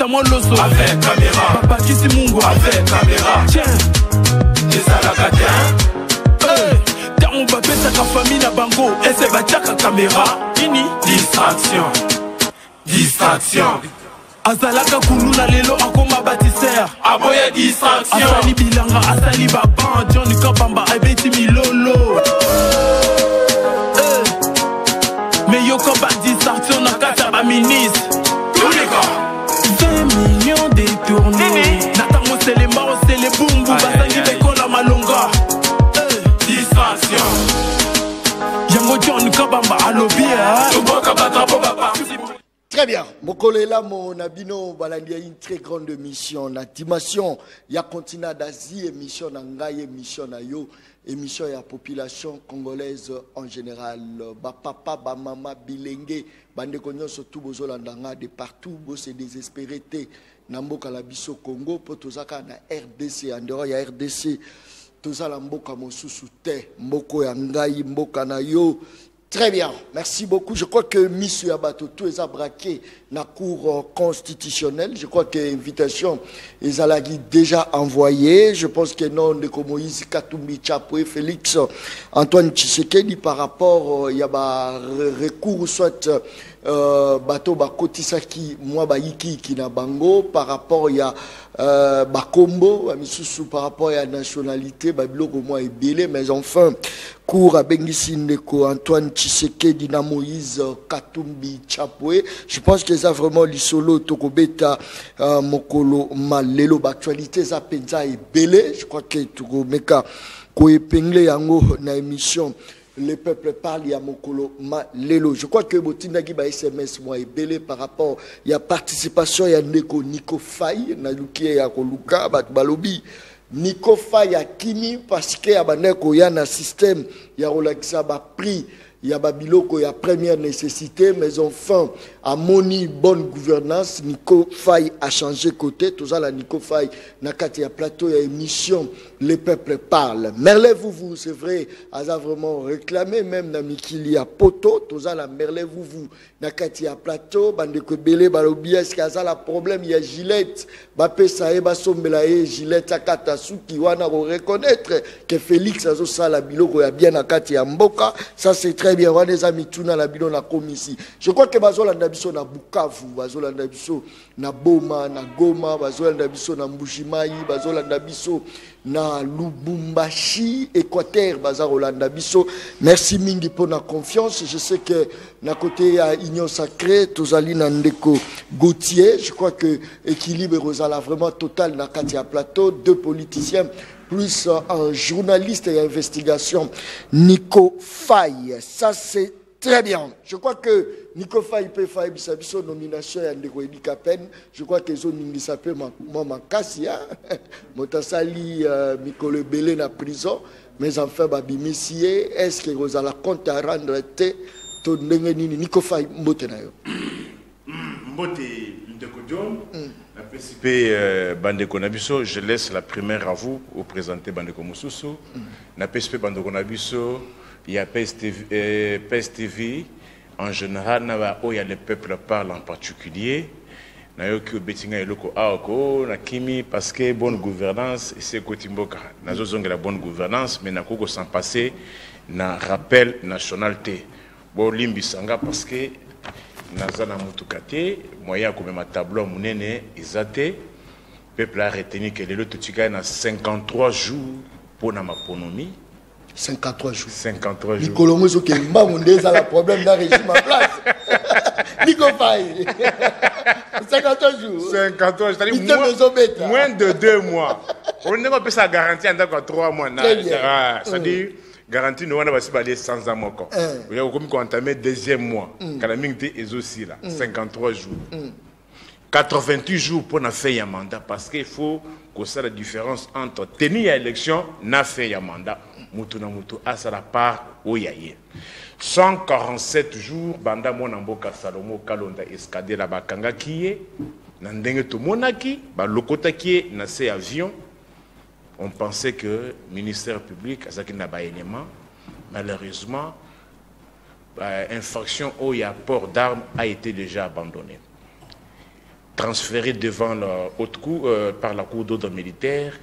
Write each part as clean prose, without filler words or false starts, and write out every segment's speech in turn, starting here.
Samuel Loso avec caméra. Papa Kisi Mungo avec caméra. Tiens On va péter ta famille na bango. Et c'est bataka caméra. Ini distraction. Distraction. Azalaka kuluna lelo akoma bâtisseur. Aboya distraction. Asali bilanga asali baban. Johnny Kabamba abeti milolo. Mais yo koba distraction na kata ba ministre. Tous les gars 20 millions détournés. Natango c'est les morts, c'est les boum boum. Basangi bekola malonga. Distraction. Yango John Kabamba alobia. Très bien. Mokolela mon abino balandia une très grande mission. La dimension ya continent d'Asie, émission nangaye, émission na yo, émission ya population congolaise en général. Ba papa, ba mama, bilenge, bande konyo surtout bozolandanga de partout, bo se désespéré te namboka la biso Congo pour tozaka na RDC en dehors ya RDC. Tozala mboka mosusu te, mboko ya ngai, mboka na yo. Très bien, merci beaucoup. Je crois que Monsieur Abato, tout est braqué dans la cour constitutionnelle. Je crois que l'invitation est déjà envoyée. Je pense que non, de Moïse Katumbi Chapoué, Félix Antoine Tshisekedi par rapport il y a un recours soit bateau bakotisaki moi baiki qui na bango par rapport il y a bakombo misusu par rapport à la nationalité babiloko moi ebele mais enfin cour à Bengisi Ndeko Antoine Tshisekedi na Moïse Katumbi Chapoué. Je pense que ça vraiment l'isolo tokobeta mokolo malelo actualité ça penza ebele. Je crois que tokomeka ko épingler yango na émission le peuple parle, il y a Mokolo Malelo. Je crois que Botindagi ba SMS moi est belé par rapport il y a participation il y a Nico Faye na lukie ya koluka bat balobi Nico Faye a kini parce que ya baneko ya na système ya relaxa ba prix il y a Babiloko, il y a première nécessité, mais enfin, à Moni, bonne gouvernance, Nico Faye a changé côté, tout ça, la Nico Faye, Nakati, il y a plateau, il y a émission, les peuples parlent. Merlez vous, c'est vrai, elle a vraiment réclamé, même Namikili, il y a Poto, tout ça, la Merlez vous, Nakati, il y a plateau, Bandeko Bele, Balobi, est-ce qu'il y a ça, le problème, il y a Gillette, Bapé Saeba Sombelae, Gillette, Akata, Souki, Wana, reconnaître que Félix, Azo, ça, la Biloko, il y a bien Nakati, Mboka, ça, c'est très bien, on a des amis tout dans la bidon la commission. Je crois que Bazola Nabiso na Bukavu, Bazola Nabiso na Boma, na Goma, Bazola Nabiso na Mbujimayi, Bazola Nabiso na Lubumbashi, Équateur, Bazola Nabiso. Merci Mingi pour la confiance. Je sais que na côté à Union Sacrée, Tozali Nandeko Gauthier, je crois que équilibre Rosala vraiment total na Katia Plateau, deux politiciens plus un journaliste et investigation, Nico Faye. Ça, c'est très bien. Je crois que Nico Faye peut faire une nomination à Ndeko Edika Pen. Je crois que les autres moi Makassia, Motasali, Mikolo Belé na prison. Mais enfin, Babi Messier, est-ce que vous avez la compte à rendre ton Nico Faye Mbote na yo? Mbote Ndeko John. PSP Bandeko Nabiso, je laisse la primaire à vous, vous présenter Bandeko Moussousou. Na PSP Bandeko Nabiso, il y a PSTV en général, il y a le peuple parle en particulier. Na yoki betinga eloko aoko na kimi parce que bonne gouvernance c'est Kotimboka. Na zozonga la bonne gouvernance mais na koko sans passer na rappel nationalité. Bon limbisanga parce que Nazana Moutoukate, moyen comme ma tableau mounene, Isate, peuple a retenu que les lots a 53 jours pour ma ponomie. 53 jours. 53 jours. Nicolas Mousso qui est déjà le problème d'un régime en place. Nico Faye. 53 jours. 53 jours. C'est-à-dire moins de 2 mois. On n'a pas ça garantie en 3 mois. C'est-à-dire. Garantie nous on va pas aller sans un mois. Il y a comme entamé deuxième mois. Calamité est aussi là 53 jours. 88 jours pour na faire un mandat parce qu'il faut que ça la différence entre tenir l'élection na faire un mandat. Mutu na mutu à ça la part où y a 147 jours banda mona mboka Salomo Kalonda escadé la bakanga qui est na ndenge to monaki ba lokota qui est na ces avions. On pensait que le ministère public, malheureusement, infraction au port d'armes a été déjà abandonné. transféré devant la haute cour, par la cour d'ordre militaire,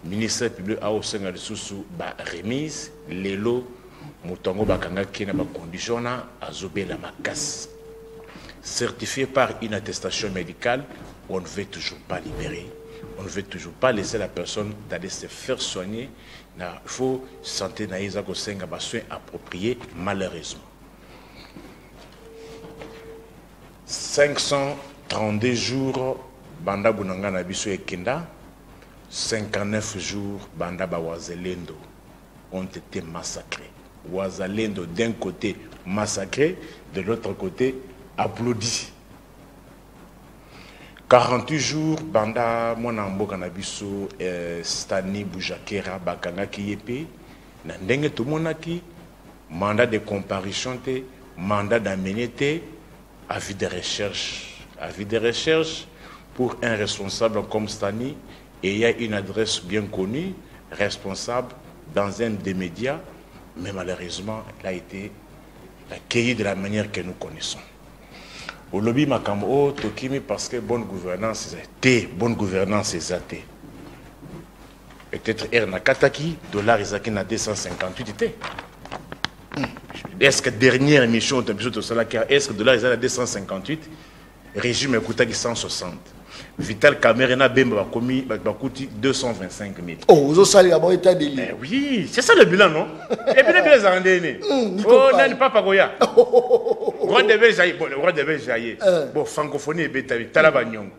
ministère public a aussi ba remise, lelo, mutongo bakanga qui n'a pas condition à zober la macasse. Certifié par une attestation médicale, on ne veut toujours pas libérer. On ne veut toujours pas laisser la personne d'aller se faire soigner. Il faut santé naïsa ko senga ba soins appropriés, malheureusement. 532 jours banda bunanga na biso ekenda, 59 jours banda ba wazalendo ont été massacrés. Wazalendo d'un côté massacrés, de l'autre côté applaudis. 48 jours banda mwana mboka na biso Stani Boujakera bakanga kiyepe na ndenge tomonaki mandat de comparution te, mandat d'amener te, avis de recherche pour un responsable comme Stani, et il y a une adresse bien connue, responsable dans un des médias, mais malheureusement il a été accueilli de la manière que nous connaissons. Au lobby Makambo, Tokimi, parce que bonne gouvernance est athée. Peut-être Erna Kataki, dollar Isaki na 258 était. Est-ce que dernière émission de est-ce que dollar Isaki na 258, régime Koutaki 160. Vital Camerena Bemba Bakouti 225 000. Oh, vous avez d'abord état de l'île. Oui, c'est ça le bilan, non? Et puis le bilan, c'est un dernier. Oh, non, pas Pagoya. Roi de Belgique, bon, le roi de Belgique. Bon, francophonie et bétail, Talabagnon.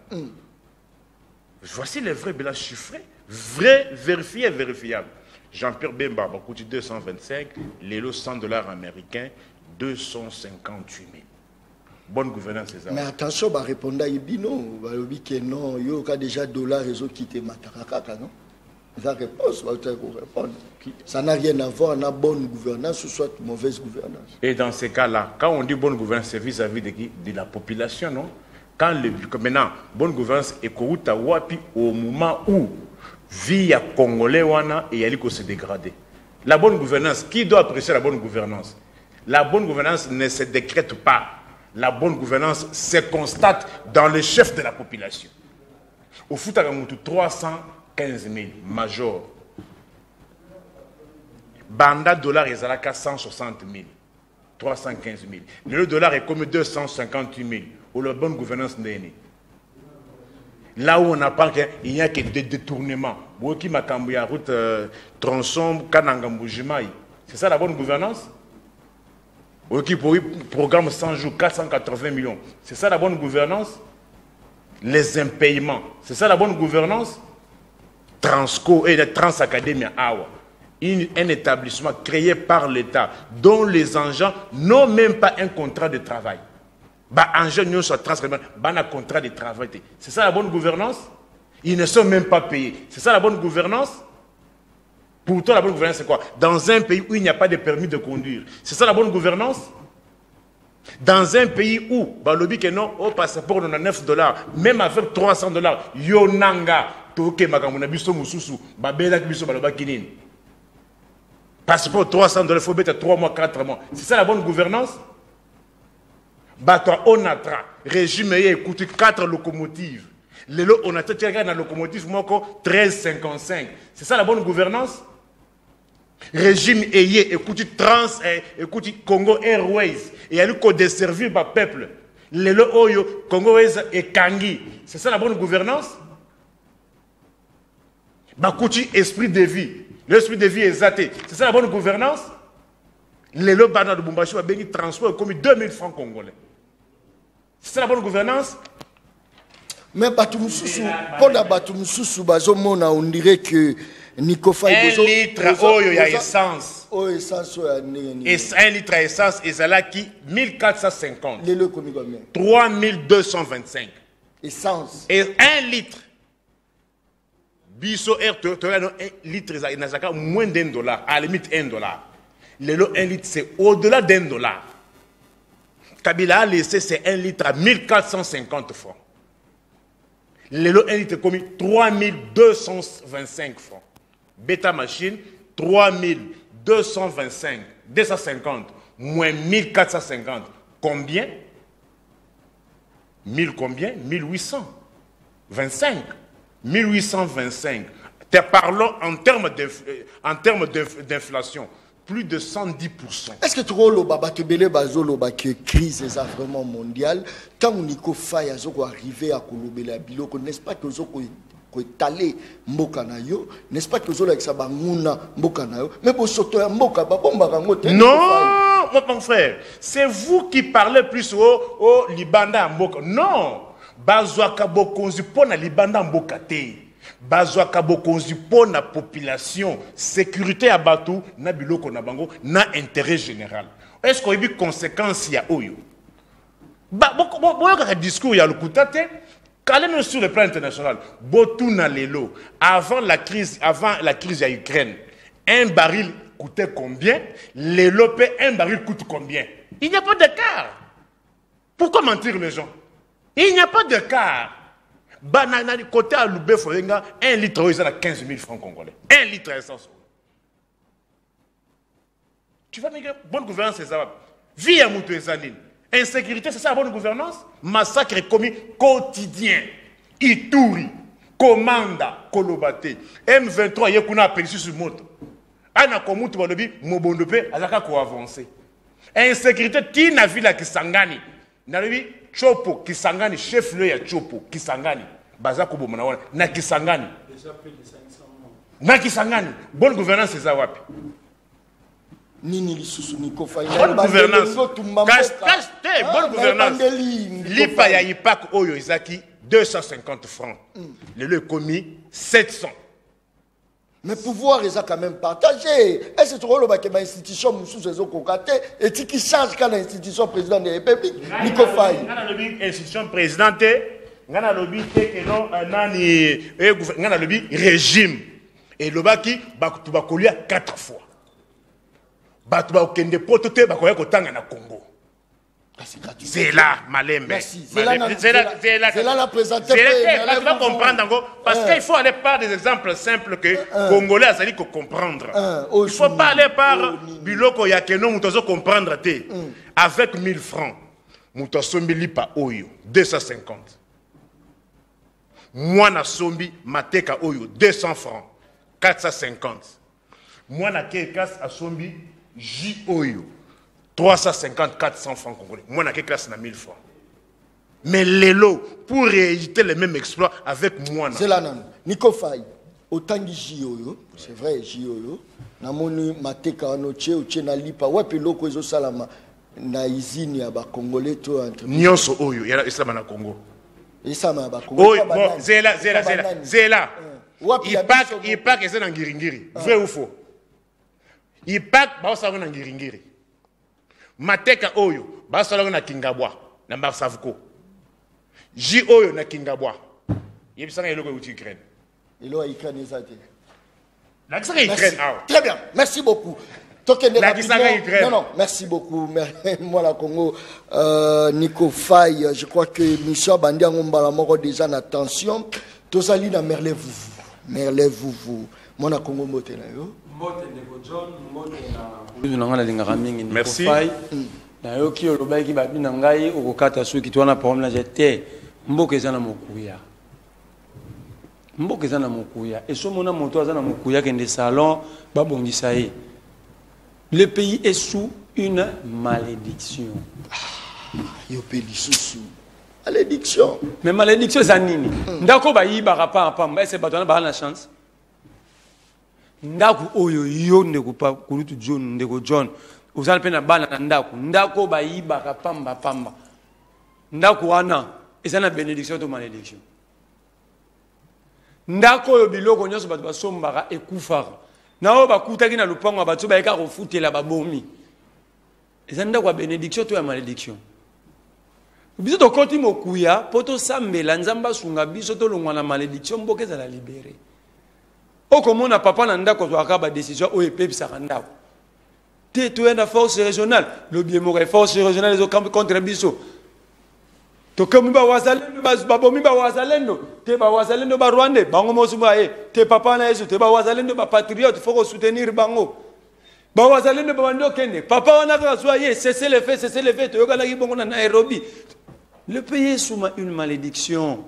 Voici les vrais bilans chiffrés, vrais, vérifiés, vérifiables. Jean-Pierre Bemba Bakouti 225, Lélo $100 américains, 258 000. Bonne gouvernance, c'est ça. Mais attention, bah répondre à Ibino, bah que non, il y a déjà dollar réseau qui te matakaka, non? La réponse, va te répondre. Ça n'a rien à voir avec bonne gouvernance ou soit mauvaise gouvernance. Et dans ces cas-là, quand on dit bonne gouvernance, c'est vis-à-vis de la population, non? Quand maintenant, bonne gouvernance est Kouta Wapi au moment où vie à Congolais wana et Yaliko se dégrader. La bonne gouvernance, qui doit apprécier la bonne gouvernance? La bonne gouvernance ne se décrète pas. La bonne gouvernance se constate dans le chef de la population. Au foot, 315 000 major. Banda dollar est à 160 000. 315 000. Le dollar est comme 258 000. Ou la bonne gouvernance n'est pas. Là où on apprend qu'il n'y a que des détournements. Boki Makambouya route tronçon Kanangamboujimaï. C'est ça la bonne gouvernance? Ok, pour programme 100 jours, 480 millions. C'est ça la bonne gouvernance? Les impayements. C'est ça la bonne gouvernance? Transco et la Transacadémie Awa. Un établissement créé par l'État dont les agents n'ont même pas un contrat de travail. Bah, agents sont transacadémie, un contrat de travail. C'est ça la bonne gouvernance? Ils ne sont même pas payés. C'est ça la bonne gouvernance? Pour toi, la bonne gouvernance, c'est quoi? Dans un pays où il n'y a pas de permis de conduire. C'est ça la bonne gouvernance? Dans un pays où, balobi que non, au passeport, on a $9, même avec $300, yonanga, toke makamuna biso mususu, babela biso baloba kinin. Passeport $300, il faut mettre 3 mois, 4 mois. C'est ça la bonne gouvernance? Batoi Onatra, régime écoute 4 locomotives. On a tout regardé dans la locomotive 1355. C'est ça la bonne gouvernance? Régime ayé, écoute Congo Airways, et il y a eu desservir par peuple. Le Oyo, Congo Airways et Kangi. C'est ça la bonne gouvernance? Bakouti, esprit de vie. L'esprit de vie est zaté. C'est ça la bonne gouvernance? Le Bana de Bumbashi va bénir transport comme 2000 francs congolais. C'est ça la bonne gouvernance? Mais Batumususu, pour la Batumususu, on dirait que Nikofa un litre oyo ya essence. Oh, essence, 1 litre essence, et ça là qui 1450. Le combien combien? 3225. Essence. Et 1 litre. Biso air, tu as 1 litre, il n'a pas moins $1, à la limite $1. Le lot 1 litre, c'est au-delà $1. Kabila a laissé c'est 1 litre à 1450 francs. Le lot 1 litre commis 3225 francs. Beta machine 3225, 250 moins 1450. Combien? 1000 combien? 1825. 1825. Parlons en termes d'inflation. Plus de 110%. Est-ce que tu vois que crise est vraiment mondiale? Quand on y faille à arriver à Kolobela Biloko, n'est-ce pas que talé mbokanayo, n'est-ce pas que vous avez sabanguna mbokanayo, mais pour sauter un mboka babomba rangote. Non, mon frère, c'est vous qui parlez plus au Libanda mboka. Non, bazwaka bokonzi pona Libanda mboka te. Bazwaka bokonzi pona population, sécurité à Batou, na biloko na bango, na intérêt général. Est-ce qu'il y a eu conséquence ya oyo? Boyoka discours ya lukutate. Calez-nous sur le plan international. Botuna lelo. Avant la crise à Ukraine, un baril coûtait combien? Lelo, un baril coûte combien? Il n'y a pas d'écart. Pourquoi mentir les gens? Il n'y a pas d'écart. Banana côté à Loubé Foyenga, 1 litre ils ont 15 000 francs congolais. 1 litre essence. Tu vas me dire, bonne gouvernance c'est ça. Vie à Moutou Ezaline. Insécurité, c'est ça la bonne gouvernance? Massacre commis quotidien. Ituri, Komanda, Kolobate. M23, Yekuna appelé sur moto. Ana Komutu Balobi, Mobondope, Azaka ko avancer. Insécurité, qui n'a vu la Kisangani? Nalobi, Chopo, Kisangani, chef-lieu ya Chopo, Kisangani. Bazako Bomonawana, na Kisangani. Na Kisangani. Bonne gouvernance, c'est ça wapi? Nini lisusu niko faïna. Bonne gouvernance. Bonne gouvernance. Lipa ya Ipak Oyo Izaki 250 francs. Le lieu commis 700. Mais pouvoir ils ont quand même partagé. Est-ce que tu vois que l'institution Moussous et qui change quand l'institution président de la République Nico Faye. Institution présidente, ngana lobby que non nani ngana lobby régime et lobaki bakutu bakolia 4 fois. Batu ba okende potote bakoya kotanga na Congo. C'est là Malembe. Merci. C'est là la présentation. Tu vas comprendre parce qu'il faut aller par des exemples simples que Congolais a dit comprendre. Il ne faut pas aller par biloko ya keno mutozo comprendre te. Avec 1000 francs, mutozo lipa oyo 250. Moi na sombi mateka oyo 200 francs 450. Moi na kekas a sombi J oyo 350 400 francs congolais. Moi na kekas na 1000 francs. Mais l'élo pour rééditer les mêmes exploits avec moi. C'est là non. Nico Faye autant J oyo, c'est vrai J oyo. Na moni mateka no che na lipa wa peloko ezo salama na izini ya ba congolais to entre. Nyonso oyo ya isama na Congo. Isama ba Congo. Oh bon, zela. Il pack eza na ngiringiri. Vrai ou faux? Ipak baosala na ngiringiri. Mateka oyo baosala na Kingabwa na Marsavuko. J oyo na Kingabwa. Yebisanga eloko uti Ukraine. Elo a Ukraine ezate. La kisanga Ukraine. Très bien, merci beaucoup. Non, merci beaucoup. Moi, la Congo, Nico Faye, je crois que Michel Bandia Ngombala moro déjà en attention. Tosali na merlez-vous. Moi, la Congo moté na yo. Merci. Nayo ki oloba ki babi na ngai okokata soki twana problème na jete mboka ezana mokuya. Mboka ezana mokuya. Et so mona moto azana mokuya kende salon babongisa ye. Le pays est sous une malédiction. Yo pays sous malédiction. Mais malédiction c'est nini? Ndako ba yibaka pa pamba, est-ce batona ba na chance? Ndaku oyo yo ndeko pa kulutu John ndeko John uzala pena bana na ndako ba yibaka pamba ndako wana ezana bénédiction to malédiction ndako oyo biloko nyonso bato basombaka ekufaka nao bakutaki na lupango bato bayeka kofutela babomi ezana ndako ya bénédiction to ya malédiction biso tokoti mokuya po tosambela nzambe asunga biso tolongwa na malédiction mboka ezala libéré. Comment on papa n'a pas de décision où est pepsaka ndako. Te tu es na force régionale, le bien mourir force régionale les contre biso. To comme ba wazalendo ba bomi ba wazalendo, te ba wazalendo ba Rwanda, bango mosuba te papa na yesu, te ba wazalendo ba patriote, faut soutenir bango. Ba wazalendo ba bando kende, papa wana ka soye, cessez les faits, to yoka na bongo na Nairobi. Le pays est sous une malédiction.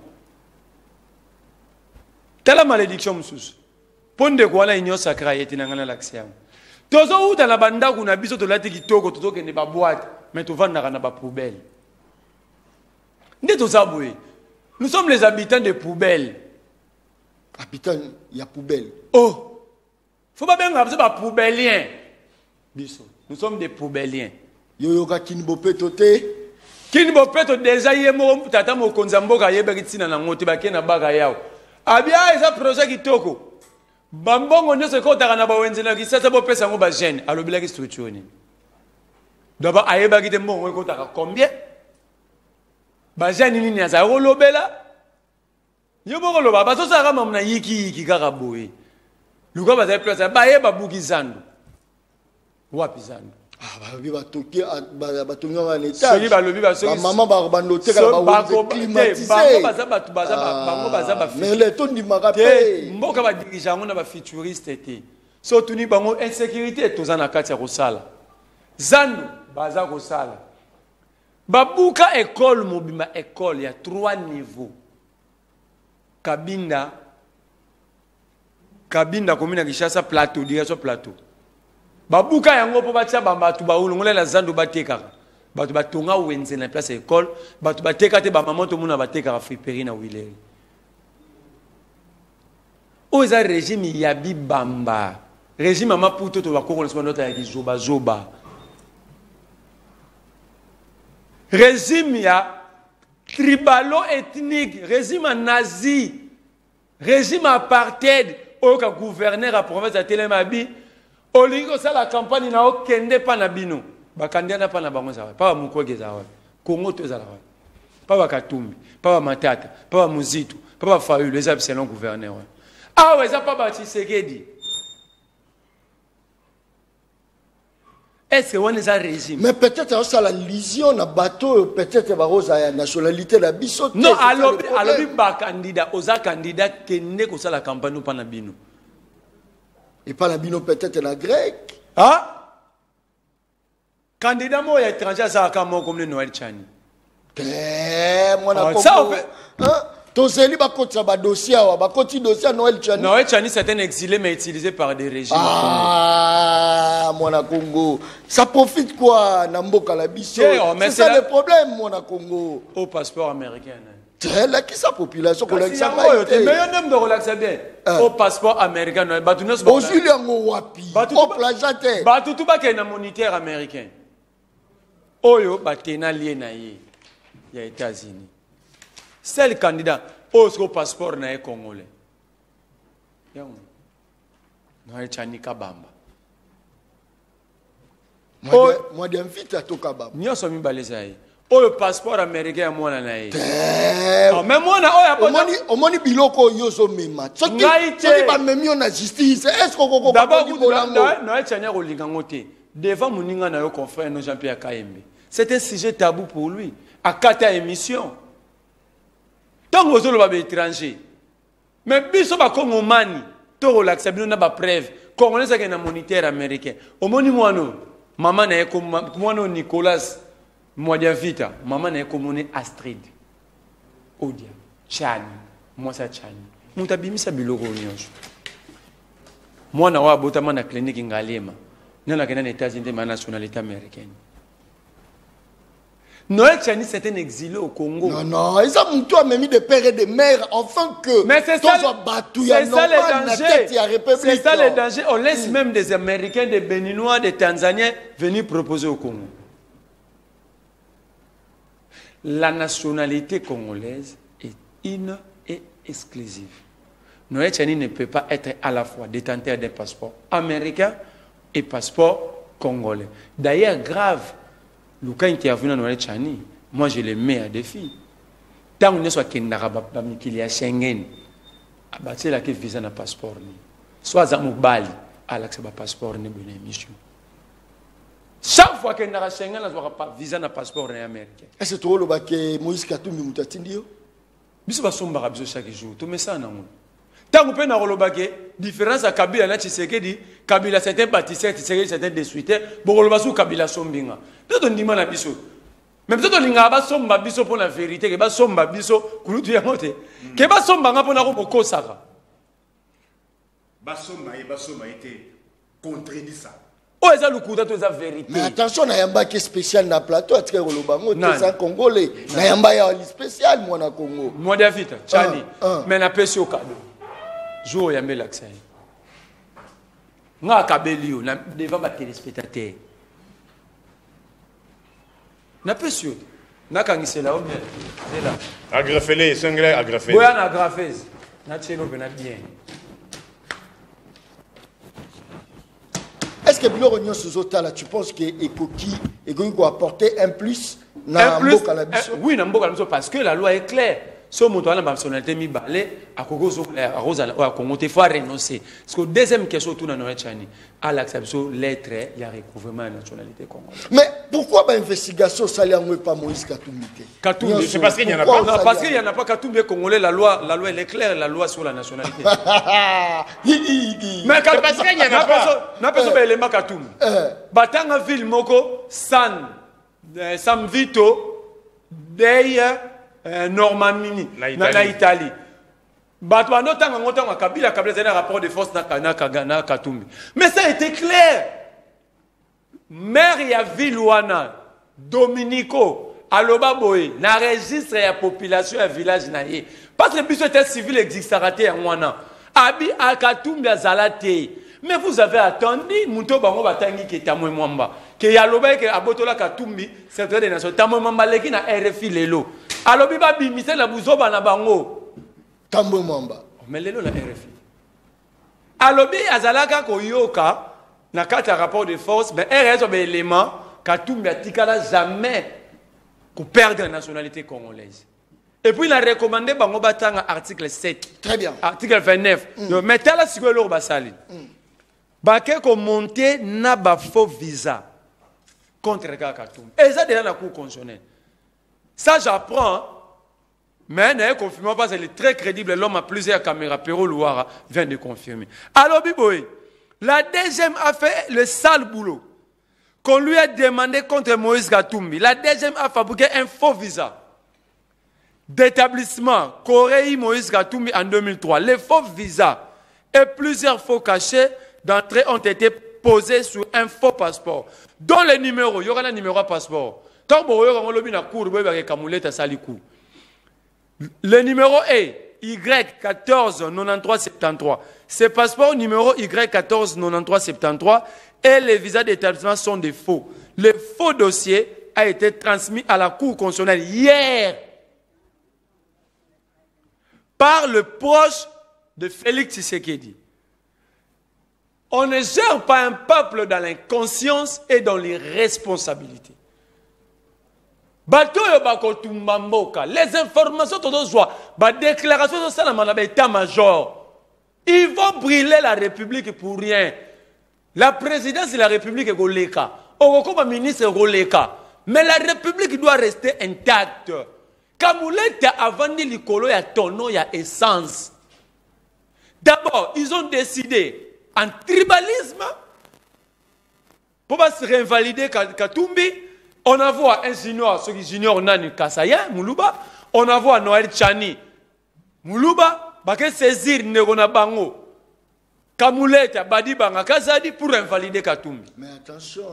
Telle la malédiction, monsieur. Ponde quoi la union sacrée est dans l'action. Tozo ou dans la banda qu'on a besoin de la tiki-toko, tozo qui n'est pas boîte, mais tu vas dans la poubelle. Nous sommes les habitants des poubelles. Habitants, il y a poubelle. Oh, faut pas bien rappeler pas poubelliens. Nous sommes des poubelliens. Yoyoka kinbope tote. Kinbope to déjà yemo tata mo konzamboka yeberitina na ngote bakena baga yao. Abia eza projet kitoko. Bambongo nyose ko taka na ba wenzela ki sasa bo pesa ngo ba jeune alobela ki structure ni. D'abord ayeba ki te mbongo ko taka combien? Ba jeune ni nyaza ko lobela. Yo boko loba ba so saka mamna yiki kaka boye. Luka ba za place ba yeba buki zandu. Wapi zandu? Ah, ba toki ba tonga en état. Soki ba lobi ba soki. Maman ba bandote kala ba climatisé. Bango baza batu bango baza ba. Mais les tons di makape. Mboka ba dirija ngona ba futuriste te. So tuni bango insécurité tozana kati ya kosala. Zandu baza kosala. Babuka école mobima école ya 3 niveaux. Kabinda commune ya Kishasa plateau direction plateau. Babuka yango po batia bambatu baulungola la zandu batekaka. Batu batonga wenze na place école, batu bateka te ba maman to muna bateka friperie na wileri. Oza régime ya bibamba. Régime mama puto to bakoko so nota ya zoba. Régime ya tribalo ethnique, régime nazi, régime apartheid, oka gouverneur à province de Telemabi. Olingo ça la campagne na okende pa na bino. Ba kandiana pa na bango za. Pa mukoge za wa. Kongo to za la wa. Pa ba Katumbi, pa ba Matata, pa ba Muzitu, pa ba Fayu les abselons gouverneur. Ah ouais, ça pas ba Tshisekedi. Est-ce que on est un régime? Mais peut-être ça la lision na bateau peut-être ba rosa ya nationalité la biso. Non, alors ba candidat, oza candidat kende ko ça la campagne pa na bino. Et pas la bino peut-être la grecque. Ah? Candidat mo étranger ça comme le Noël Chani. Moi na Congo. Hein? Tozeli ba kotsa ba dossier wa ba koti dossier Noël Chani. Noël Chani c'est un exilé mais utilisé par des régimes. Ah, moi na Congo. Ça profite quoi na mboka la biso? C'est ça le problème moi na Congo. Au passeport américain. Là qui sa population ko relaxa pas. Mais un homme de relaxer bien. Au passeport américain, batunos ba. Au Juliango wapi. Au plajate. Batutu ba ke na moniteur américain. Oyo batena lié na ye. Ya États-Unis. C'est le candidat au passeport na congolais. Yango. Na Chani Kabamba. Moi d'invite à Tokabamba. Nyoso mi baleza ye. Oh, le passeport américain, moi, là, mais moi, on biloko yoso mema. Ce qui va même en justice. Est-ce qu'on d'abord, devant mon na confrère Jean-Pierre Kayembe. C'est un sujet tabou pour lui. À 4 émissions. Tant que vous avez étranger. Mais biso ba Congo mani, to relaxa bino na ba preuve. Congolais ça na moniteur américain. Au moni moi no, maman na comme moi no Nicolas. Moi vita, maman n'est comme Astrid. Odia, Chani, moi ça Chani. Mutabimi sa biloko nyonso. Moi na wa botama na clinique ngalema. Nana kena na États-Unis ma nationalité américaine. Noël Chani c'est un exilé au Congo. Non, ils ont tout même de père et de mère enfin que. Mais c'est ça le danger. C'est ça le danger. On laisse même des Américains, des Béninois, des Tanzaniens venir proposer au Congo. La nationalité congolaise est une et exclusive. Noël Chani ne peut pas être à la fois détenteur d'un passeport américain et passeport congolais. D'ailleurs, grave, le cas intervenu dans Noël Chani, moi je le mets à défi. Tant qu'on est soit qu'il y a Schengen, abattre la visa na passeport ni. Soit à Mobali, à l'accès à passeport ni bonne émission. Chaque fois qu'il y a un Schengen, on n'a pas visa na passeport américain. Est-ce que tu as dit que Moïse Katumbi mutatindio? Biso ba somba biso chaque jour. To mets ça na mon. Tant qu'on peut na rolobake différence à Kabila na Tshisekedi, Kabila c'était bâtisseur, Tshisekedi c'était destructeur, bon rolobasou Kabila sombinga. Tout on dit na biso. Même si on a somba biso pour la vérité, que somba biso kulutu ya mote, que somba nga pour na ko saka. Basoma été contredit ça. Oh, eza lukuta to eza vérité. Mais attention, na yamba qui spécial na plateau, à tika kolobango, c'est un Congolais. Na yamba ya spécial moi na Congo. Moi David, Chani. Mais na pesi au cadeau. Jour yambe l'accent. Nga kabeli yo na devant ba téléspectateur. Na pesi yo. Na kangisela o bien. C'est là. Agrafele, sengler agrafele. Boya na agrafese. Na tchelo bena bien. Est-ce que Bilo Rognon Suzotala, tu penses que Ekoki est going to apporter un plus dans Mboka la biso? Oui, dans Mboka la biso, parce que la loi est claire. Si on monte à la personnalité mi balé, à Congo, il faut renoncer. Parce que deuxième question, tout dans notre chani, à l'acceptation lettre, il y a recouvrement de nationalité congolaise. Mais pourquoi l'investigation ça n'est pas Moïse Katumbi? C'est parce qu'il n'y en a pas. Non, parce qu'il n'y en a pas Katumbi congolais, la loi elle est claire, la loi sur la nationalité. Mais parce qu'il n'y en a pas. N'a pas besoin d'éléments Katumbi. Batanga ville moko San Vito Deya Normandie na Italie. Bato anotanga ngotanga Kabila zena rapport de force na Katumbi. Mais ça a été clair. Maire ya ville wana Dominico aloba boye na registre ya population ya village na ye. Parce que biso était civil existera te wana. Abi a Katumbi azalate. Mais vous avez attendu muto bango batangi ke tamwe mwamba. Que yaloba ke abotola Katumbi secrétaire des nations tamwe mwamba leki na RFI lelo. Alobi ba bimise na buzoba na bango tamwe mwamba. Mais lelo la RFI. Alobi azalaka koyoka na kati rapport de force mais RS un élément Katumbi atikala jamais qu'on perde la nationalité congolaise. Et puis il a recommandé bango batanga article 7. Très bien. Article 29. Donc mettez la sigolo basali. Baké ko monter na ba faux visa contre Katumbi. Et ça déjà la cour constitutionnelle. Ça j'apprends. Mais ne confirme pas, c'est très crédible. L'homme a plusieurs caméras. Pero Louara vient de confirmer. Alors Biboy, la deuxième a fait le sale boulot qu'on lui a demandé contre Moïse Katumbi. La deuxième a fabriqué un faux visa d'établissement Corée Moïse Katumbi en 2003. Les faux visas et plusieurs faux cachets d'entrée ont été posés sur un faux passeport. Dont le numéro, il y aura un numéro à passeport. Quand vous avez un cours, vous avez un salikou. Le numéro est Y149373. Ce passeport numéro Y149373 et les visas d'établissement sont des faux. Le faux dossier a été transmis à la Cour constitutionnelle hier par le proche de Félix Tshisekedi. On ne gère pas un peuple dans l'inconscience et dans l'irresponsabilité. Les informations les déclarations de l'état-major, ils vont brûler la République pour rien. La présidence de la République est Goleka. Comme ministre Goleka. Mais la République doit rester intacte. Kamoulette a vendu l'icolo, il y a tonneau, il y a essence. D'abord, ils ont décidé en tribalisme pour se réinvalider Katumbi. On envoie un junior, ce qui junior Nani Kasaya, Moulouba. On envoie Noël Chani, Moulouba, pour saisir Negona Bango. Kamoulette, Badi Banga Kazadi pour invalider Katumbi. Mais attention,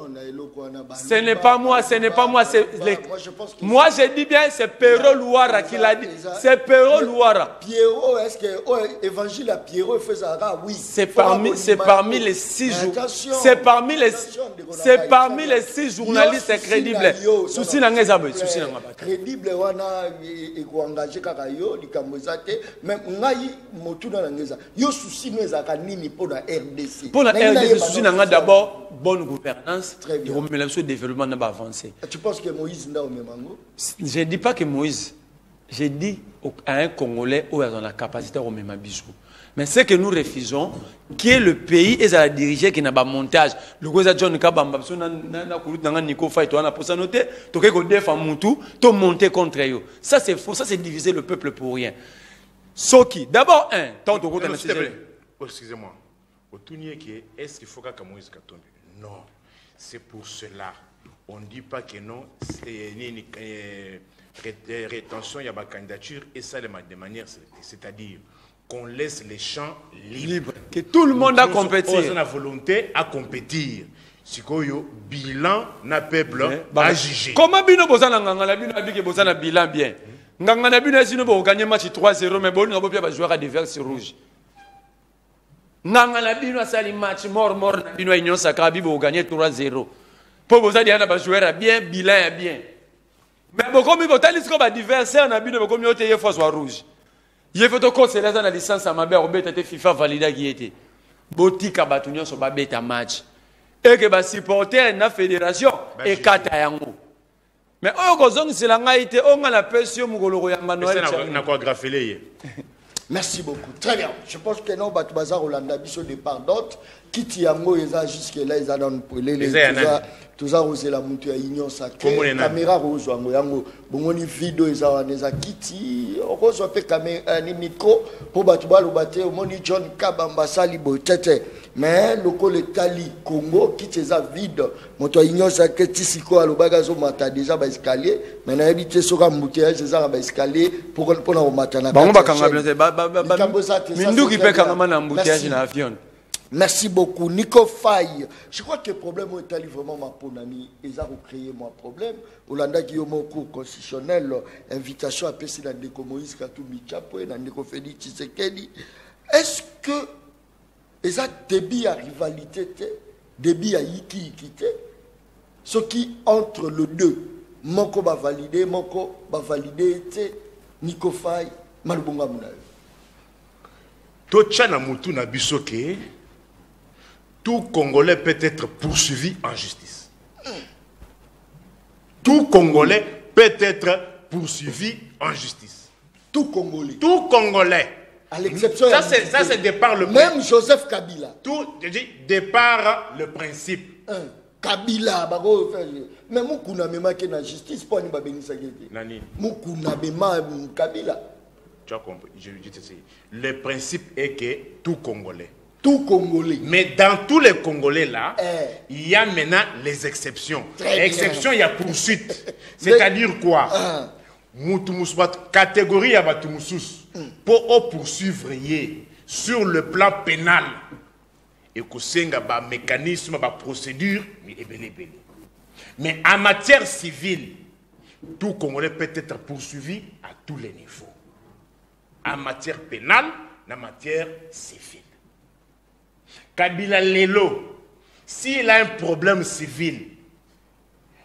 ce n'est pas moi, ce n'est pas moi. Moi, je dis bien, c'est Pero Louara qui l'a dit. C'est Pero Louara. Pierrot, est-ce que l'évangile à Pierrot faisait ça? Oui. C'est parmi les 6 jours. C'est parmi les 6 journalistes crédibles. Souci n'a pas crédible, on a engagé Kakayo, Likamozate, même Ngaï Motuna Langeza. Yo souci nous a nini pour la RDC. Pour la RDC, souci n'a d'abord bonne gouvernance et le développement n'a pas avancé. Tu penses que Moïse n'a pas mango? Je ne dis pas que Moïse, je dis à un Congolais où ils ont la capacité de remettre bisou. Mais ce que nous refusons, qui est le pays et la diriger qui n'a pas montage. Le gouvernement John Kabamba, Nico Faye, tu as pour ça noter, tu as défendre Moutou, tu as monté contre eux. Ça c'est faux, ça c'est diviser le peuple pour rien. Soki, d'abord tant de excusez-moi. Est-ce qu'il faut que Moïse Katumbi? Non. C'est pour cela on ne dit pas que non, c'est une rétention, il y a ma candidature, et ça de manière, c'est-à-dire qu'on laisse les champs libres. Que tout le monde a compétir. On a la volonté à compétir. Si le bilan n'a peuple à juger. Comment bino bozana nganga bino abike bozana bilan bien. Nganga na bino sino bo gagner match 3-0 mais bon on peut jouer à des verts rouges. Nganga na bino asali match mort na bino union sacra bibo gagner 3-0. Pour vous dire na ba jouer bien bilan bien. Mais beaucoup mi botali ce ba adversaire na bino beaucoup mi ote fois soit rouge. Il faut to conseiller dans la licence à ma mère obeta te FIFA valida qui était. Botika batunyo so ba beta match. Et que les supporters de la fédération et kata yango. Mais c'est la ngaïté, on a la pression mugolo yanga Noël. Merci beaucoup. Très bien. Je pense que non, Bazar Olanda biso départ d'autres qui tiango eza jusque là ils ont les tout ça osé la monter à union sacrée caméra rose yango yango bongoni vidéo eza kiti rose pe caméra ni micro pour batu ba lobate omoni John Kabamba sali botete mais loko le Tali Congo qui eza vide moto union sacrée tisiko alobaga zo mata déjà ba escalier mais na habité soka mbouteillage eza ba escalier pour na mata na bango bakanga mindu ki pe kanga na mbouteillage na avion. Merci beaucoup. Nico Faye. Je crois que le problème est vraiment ma ponami. Ils ont créé mon problème. Olanda Guillaume cours constitutionnel, invitation à passer dans des Moïse Katumbi Chapo et dans des Félix Tshisekedi. Est-ce que ils ont débit à rivalité, débit à Iki, ce qui entre le deux, Moko va valider, Nico Faye, Malubonga Mounaï. Tochana Moutou na bisoke. Tout Congolais peut être poursuivi en justice. Tout Congolais peut être poursuivi en justice. Tout Congolais. Tout Congolais. À l'exception. Ça c'est départ le même principe. Joseph Kabila. Tout, je dis, départ le principe. Kabila, mais Moukouna mema qui na justice pour nous bénir Nani. Moukouna mema Kabila. Tu as compris. Je dis ceci. Le principe est que tout Congolais. Tout Congolais. Mais dans tous les Congolais là, il y a maintenant les exceptions. Exception, il y a poursuite. C'est-à-dire quoi? Catégorie à Batumusus pour poursuivre sur le plan pénal. Et que c'est un mécanisme, une procédure, mais en matière civile, tout Congolais peut être poursuivi à tous les niveaux. En matière pénale, en matière civile. Kabila Lelo, s'il a un problème civil,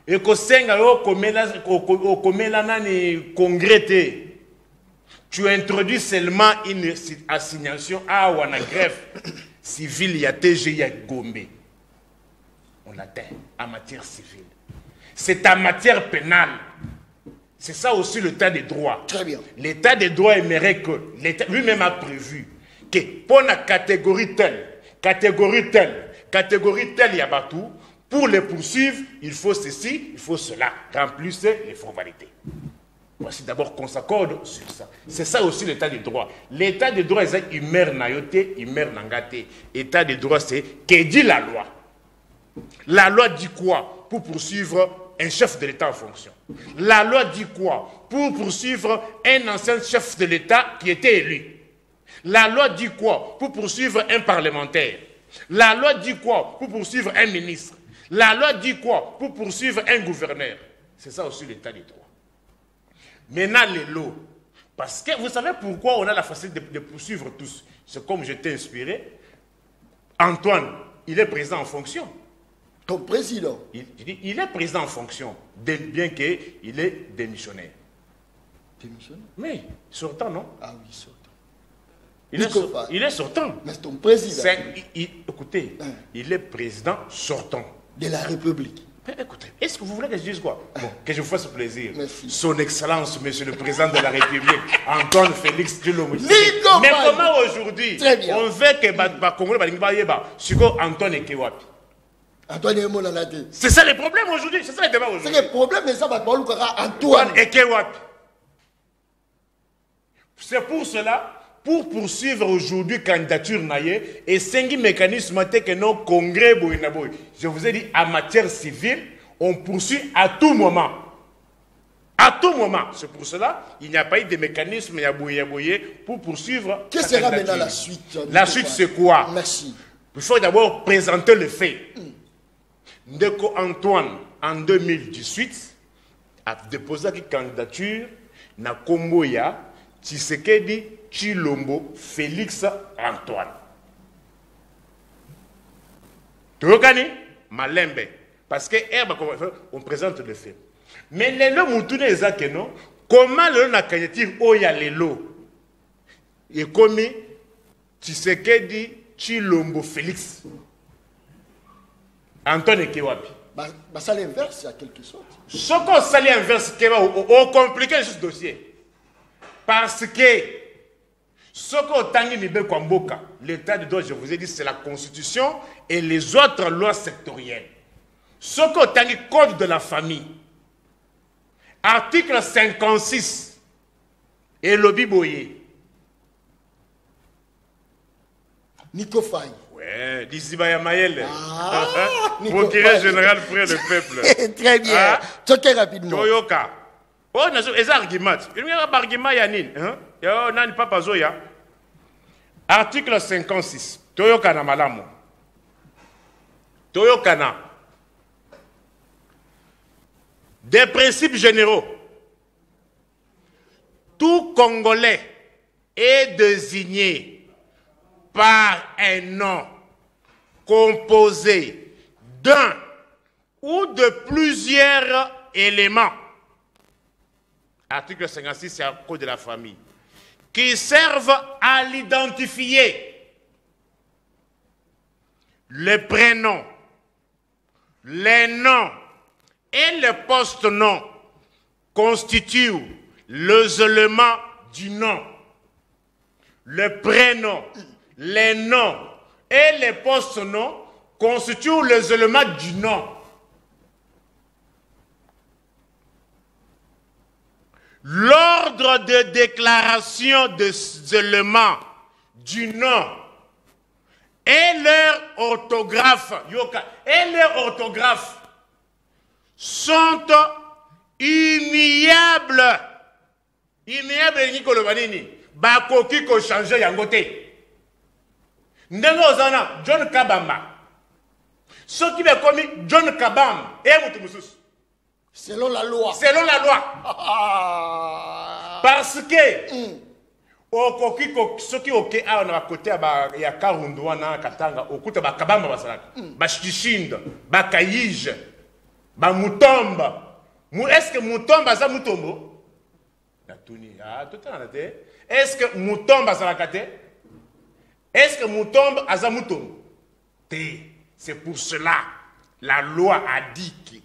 et que c'est un congrès, tu introduis seulement une assignation à une greffe civile, il y a TG, il y a Gombe. On l'atteint en matière civile. C'est en matière pénale. C'est ça aussi l'état des droits. Très bien. L'état des droits aimerait que l'État lui-même a prévu que pour la catégorie telle, il y a tout. Pour les poursuivre, il faut ceci, il faut cela. Remplissez les formalités. Voici d'abord qu'on s'accorde sur ça. C'est ça aussi l'état des droits. L'état des droits, c'est humain nayote, humain nangate. L'état des droits, c'est que dit la loi. La loi dit quoi pour poursuivre un chef de l'État en fonction? La loi dit quoi pour poursuivre un ancien chef de l'État qui était élu? La loi dit quoi pour poursuivre un parlementaire? La loi dit quoi pour poursuivre un ministre? La loi dit quoi pour poursuivre un gouverneur? C'est ça aussi l'état des droits. Maintenant les lots. Parce que vous savez pourquoi on a la facilité de poursuivre tous? C'est comme je t'ai inspiré. Antoine, il est président en fonction. Ton président? Il est président en fonction, bien qu'il est démissionnaire. Démissionnaire? Mais sortant, non? Ah oui, sortant. Il est sortant. Mais c'est ton président. Écoutez, il est président sortant. De la République. Écoutez, est-ce que vous voulez que je dise quoi? Bon, que je vous fasse plaisir. Merci. Son Excellence, Monsieur le Président de la République, Antoine Félix Tshilombo. Mais comment aujourd'hui on veut que Congolais Antoine et Kewapi? C'est ça le problème aujourd'hui. C'est ça le débat aujourd'hui. C'est le problème, mais ça va Antoine et Kewapi. C'est pour cela. Pour poursuivre aujourd'hui candidature naïe et 5 mécanismes que nos congrès. Je vous ai dit, en matière civile, on poursuit à tout moment. À tout moment. C'est pour cela qu'il n'y a pas eu de mécanisme pour poursuivre. Que sera maintenant la suite? La suite, c'est quoi? Merci. Il faut d'abord présenter le fait. Ndeko Antoine, en 2018, a déposé une candidature na Komboya Tshisekedi Tshilombo Félix Antoine. Tokani Malembe. Parce que on présente le fait. Mais les lots moutounes ezake non. Comment le na candidature oya les lots et comme Tshisekedi Tshilombo Félix Antoine Kewapi. Ça l'inverse à quelque sorte. Ce qu'on s'allie inverse, on complique ce dossier. Parce que ce qu'on l'état de droit, je vous ai dit, c'est la Constitution et les autres lois sectorielles. Ce qu'on a code de la famille, article 56, et lobby boyer. Nico Faye. Ouais, Dizibaya Mayele. Procureur général près le peuple. Très bien. Toquez rapidement. Toyoka. Oh, les arguments. Il y a un argument, Yannin. Il y a un papa Zoya. Article 56. Toyoka na malamu. Toyoka na. Des principes généraux. Tout Congolais est désigné par un nom composé d'un ou de plusieurs éléments. Article 56, c'est un code de la famille. Qui servent à l'identifier. Le prénom, les noms et les post-noms constituent l'isolement du nom. Le prénom, les noms et les post-noms constituent l'isolement du nom. L'ordre de déclaration des éléments du nom et leur orthographe, sont immuables. Immuables, Nicolas Vanini. Bakoki ko changer yangote. Ndengo ozana John Kabamba. Ce qui va commis John Kabamba et Moutoumousous. Selon la loi. Selon la loi. Parce que ce qui est à côté il y a Karundouana, Katanga, Okuta, Bakabamba, Basalaka, Bashtishind, Bakayij, Bamutomba. Est-ce que Mutomba ça Mutombo? Est-ce que Mutomba ça la Est-ce que Mutomba a Mutombo? C'est pour cela la loi a dit que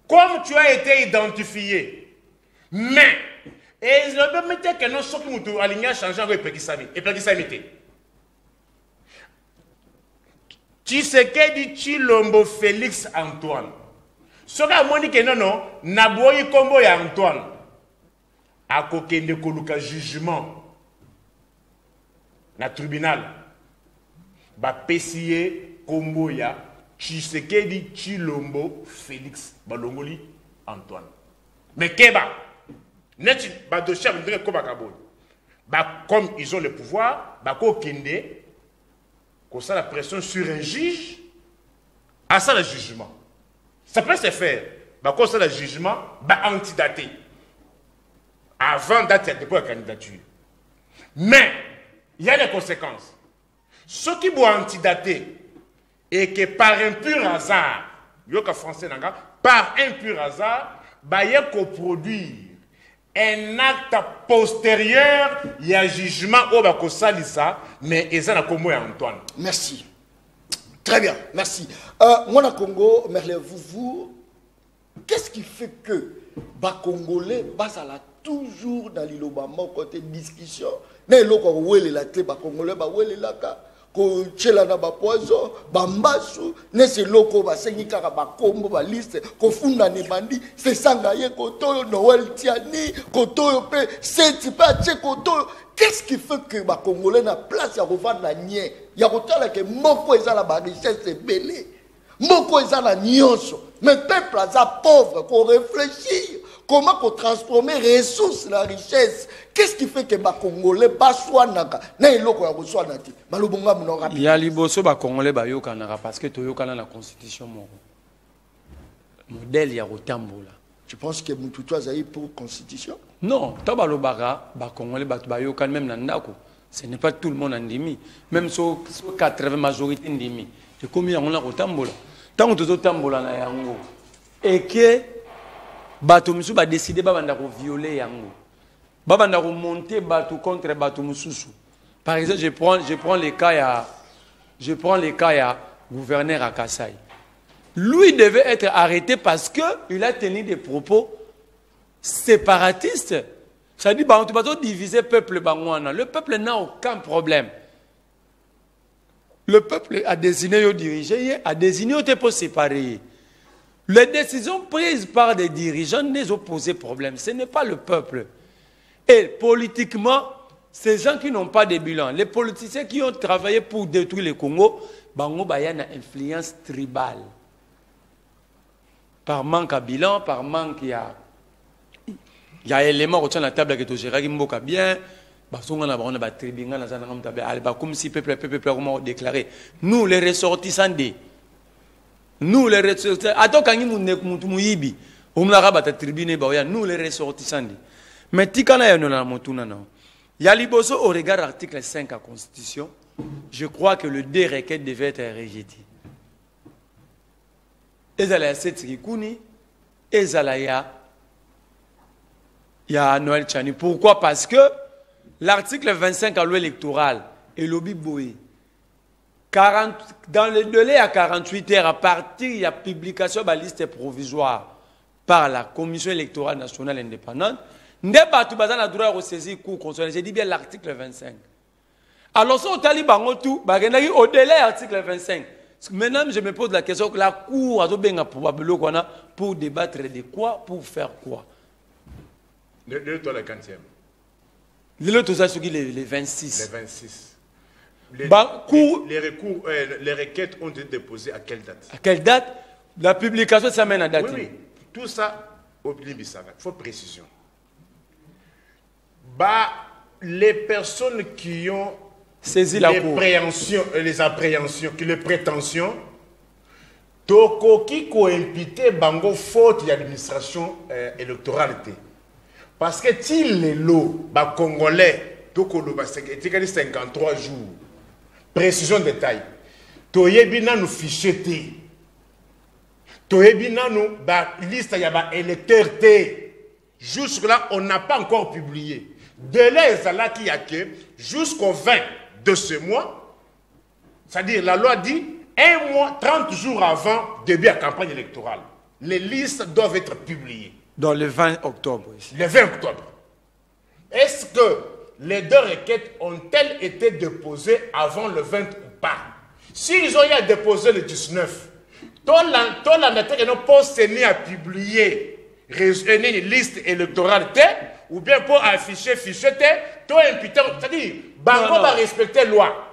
comme tu as été identifié, mais et je peux mettre que non ce qui nous aligné changer avec Pekisami et Pekisami. Tshisekedi Tshilombo Félix Antoine. Ce qui a dit que non naboyi kombo ya Antoine. A kokende koluka jugement na tribunal ba pesier kombo ya Tshisekedi Tshilombo Félix Balongoli Antoine. Mais Keba, net ba dossier ndenge ko bakaboni. Ba comme ils ont le pouvoir, ba ko kende ko ça la pression sur un juge à ça le jugement. Ça peut se faire. Ba ko ça le jugement ba antidaté avant date de la candidature. Mais il y a des conséquences. Ceux qui vont antidater et que par un pur hasard, français par un pur hasard, il y a produire un acte postérieur, il y a un jugement au Bakosalisa, mais il y a un Antoine. Merci. Très bien, merci. Moi, Congo, Merle, vous, qu'est-ce qui fait que les Congolais basent toujours dans l'Ilobama côté discussion? Mais le Congolais, la clé, les Congolais, ko tshela na ba poison bambasu nese loko ba senyika ba kombo ba liste ko funda ni bandi se sanga ye kotoyo Noël Tiani kotoyo pe seti pa tche kotoyo. Qu'est-ce qui fait que ba Congolais na place ya revendre na nye ya kotala ke moko ezala ba richesse belé moko ezala nyonso Mais le peuple est pauvre, qu'on réfléchit. Comment qu'on transforme les ressources, la richesse. Qu'est-ce qui fait que les Congolais ne soient pas il y a les Congolais parce que tu as la constitution. Modèle, il y a Rotambola. Tu penses que Moutoutou a pour la constitution? Non, tu as les Congolais, même Nandako. Ce n'est pas tout le monde en demi. Même sur 80 majorité en demi. Et combien on a Rotambola? Tant que tu as Rotambola na yango. Et que Bato Moussou va décider de violer yango. Babanda monter Bato contre Bato Moussou. Par exemple, je prends les cas à gouverneur à Kassai. Lui devait être arrêté parce qu'il a tenu des propos séparatistes. Ça dit bah on doit diviser le peuple bangwana. Le peuple n'a aucun problème. Le peuple a désigné au diriger, a désigné au pour séparer. Les décisions prises par des dirigeants ne ont posé problème. Ce n'est pas le peuple. Et politiquement, ces gens qui n'ont pas de bilan, les politiciens qui ont travaillé pour détruire le Congo, bango bayana influence tribale. Par manque à bilan, par manque il y a éléments qui sont la table qui est mboka bien. Comme si le peuple a déclaré. Nous les ressortissants des. Nous les ressortissants. Attends quand nous les ressortissants. Mais tikana ya nona motuna non. Ya liboso au regard article 5 de la Constitution, je crois que le deux requêtes devait être rejeté. Ezala cette rikuni, ezala ya Noël Tchani. Pourquoi? Parce que l'article 25 à loi électorale et lobby boé. Dans le délai à 48 heures, à partir de la publication de la liste provisoire par la Commission électorale nationale indépendante, Ndeba tu bazana droit de saisir cour constitutionnel. J'ai dit bien l'article 25. Alors, si on taliban tout, au délai l'article 25. Maintenant, je me pose la question que la cour a bien probablement pour débattre de quoi, pour faire quoi. Le 40e. Le 26. Les 26. Les requêtes ont été déposées à quelle date? À quelle date? La publication, ça mène à date. Oui. Tout ça, il faut précision. Les personnes qui ont saisi la cour, les appréhensions, les prétentions, toko qui co-imputé bango faute d'administration électorale. Parce que s'il est lot, Congolais, toko lo 53 jours, précision détail, toyebina nous fichier té, toyebina nous liste y a électeur té, jusque là on n'a pas encore publié. Délai là qui a que jusqu'au 20 de ce mois, c'est-à-dire la loi dit 1 mois, 30 jours avant début de la campagne électorale, les listes doivent être publiées. Dans le 20 octobre. Le 20 octobre. Est-ce que les deux requêtes ont-elles été déposées avant le 20 ou pas? S'ils ont eu à déposer le 19, tout la méthode n'a pas tenu à publier une liste électorale ou bien pour afficher fichier tout imputé, c'est-à-dire bango va respecter la loi.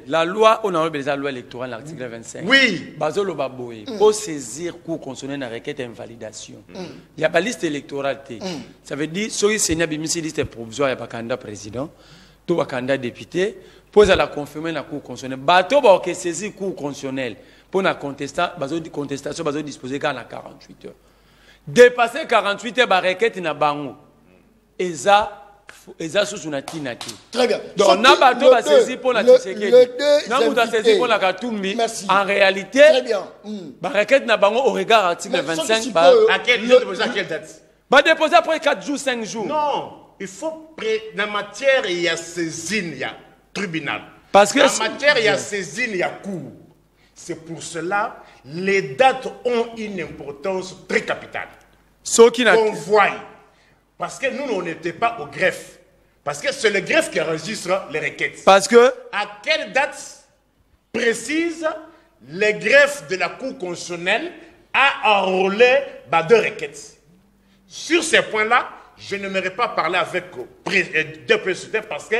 La loi, on a déjà la loi électorale, l'article 25. Oui. Bazolo baboye pour saisir cour constitutionnelle une requête d'invalidation. Il y a pas liste électorale. Ça veut dire si Seigneur bimisi liste provisoire, il y a pas candidat président, tout pas candidat député, pose à la confirmer la cour constitutionnelle. Bato ba que saisir cour constitutionnelle pour la contestation bazo disposer quand la 48 heures. Dépasser 48 heures, la requête na bango. Eza sous une tinati. Très bien. Donc, on a bateau va saisir pour la Tshisekedi. On a saisi pour la Katumbi. En réalité, la requête n'a pas au regard article 25. À quelle date? Déposer après 4 jours, 5 jours. Non, il faut dans la matière il y a saisine, il y a tribunal. Parce que en matière il y a saisine, il y a cour. C'est pour cela les dates ont une importance très capitale. On voit. Parce que nous, on n'était pas au greffe. Parce que c'est le greffe qui enregistre les requêtes. Parce que... À quelle date précise le greffe de la Cour constitutionnelle a enrôlé deux requêtes? Sur ces points-là, je n'aimerais pas parler avec deux présidents parce que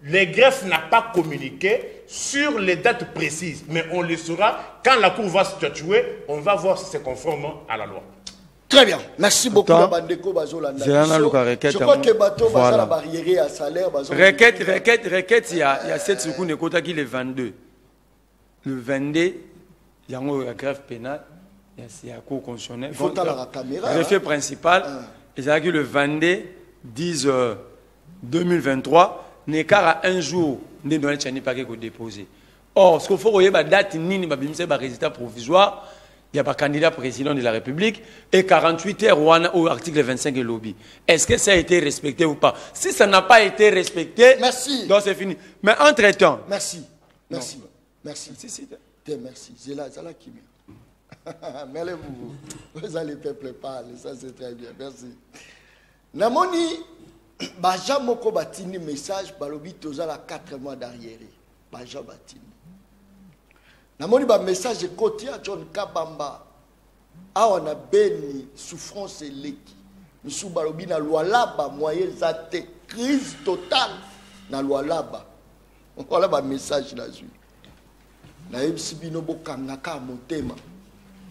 les greffes n'ont pas communiqué sur les dates précises, mais on le saura quand la Cour va se statuer, on va voir si c'est conforme à la loi. Très bien, merci beaucoup. Je crois que bateau va la barrière à salaire. Requête, il y a 7 secondes qui le 22. Le 22, il y a une grève pénale, il y a la Cour constitutionnelle. Il faut la caméra. Le fait principal, il y a le 22, 10 2023, n'est qu'à un jour, n'est pas déposé. Or, ce qu'il faut, c'est que la date, il y a un résultat provisoire. Il y a un candidat président de la République et 48 heures au article 25 de lobby. Est-ce que ça a été respecté ou pas? Si ça n'a pas été respecté, merci. Donc c'est fini. Mais entre-temps... Merci. Merci. Merci. Merci. C'est là qui Merci vous. Vous allez peuple parler. Ça c'est très bien. Merci. Namoni, Baja Moko Batini message, Balobi Tozala 4 mois d'arrière. Baja Batini. Namoni ba message côté à John Kabamba a on a béni souffrance leki misu balobi na lwalaba moyen zate crise totale na lwalaba voilà ba message là dessus na ebisibino bokanga ka motema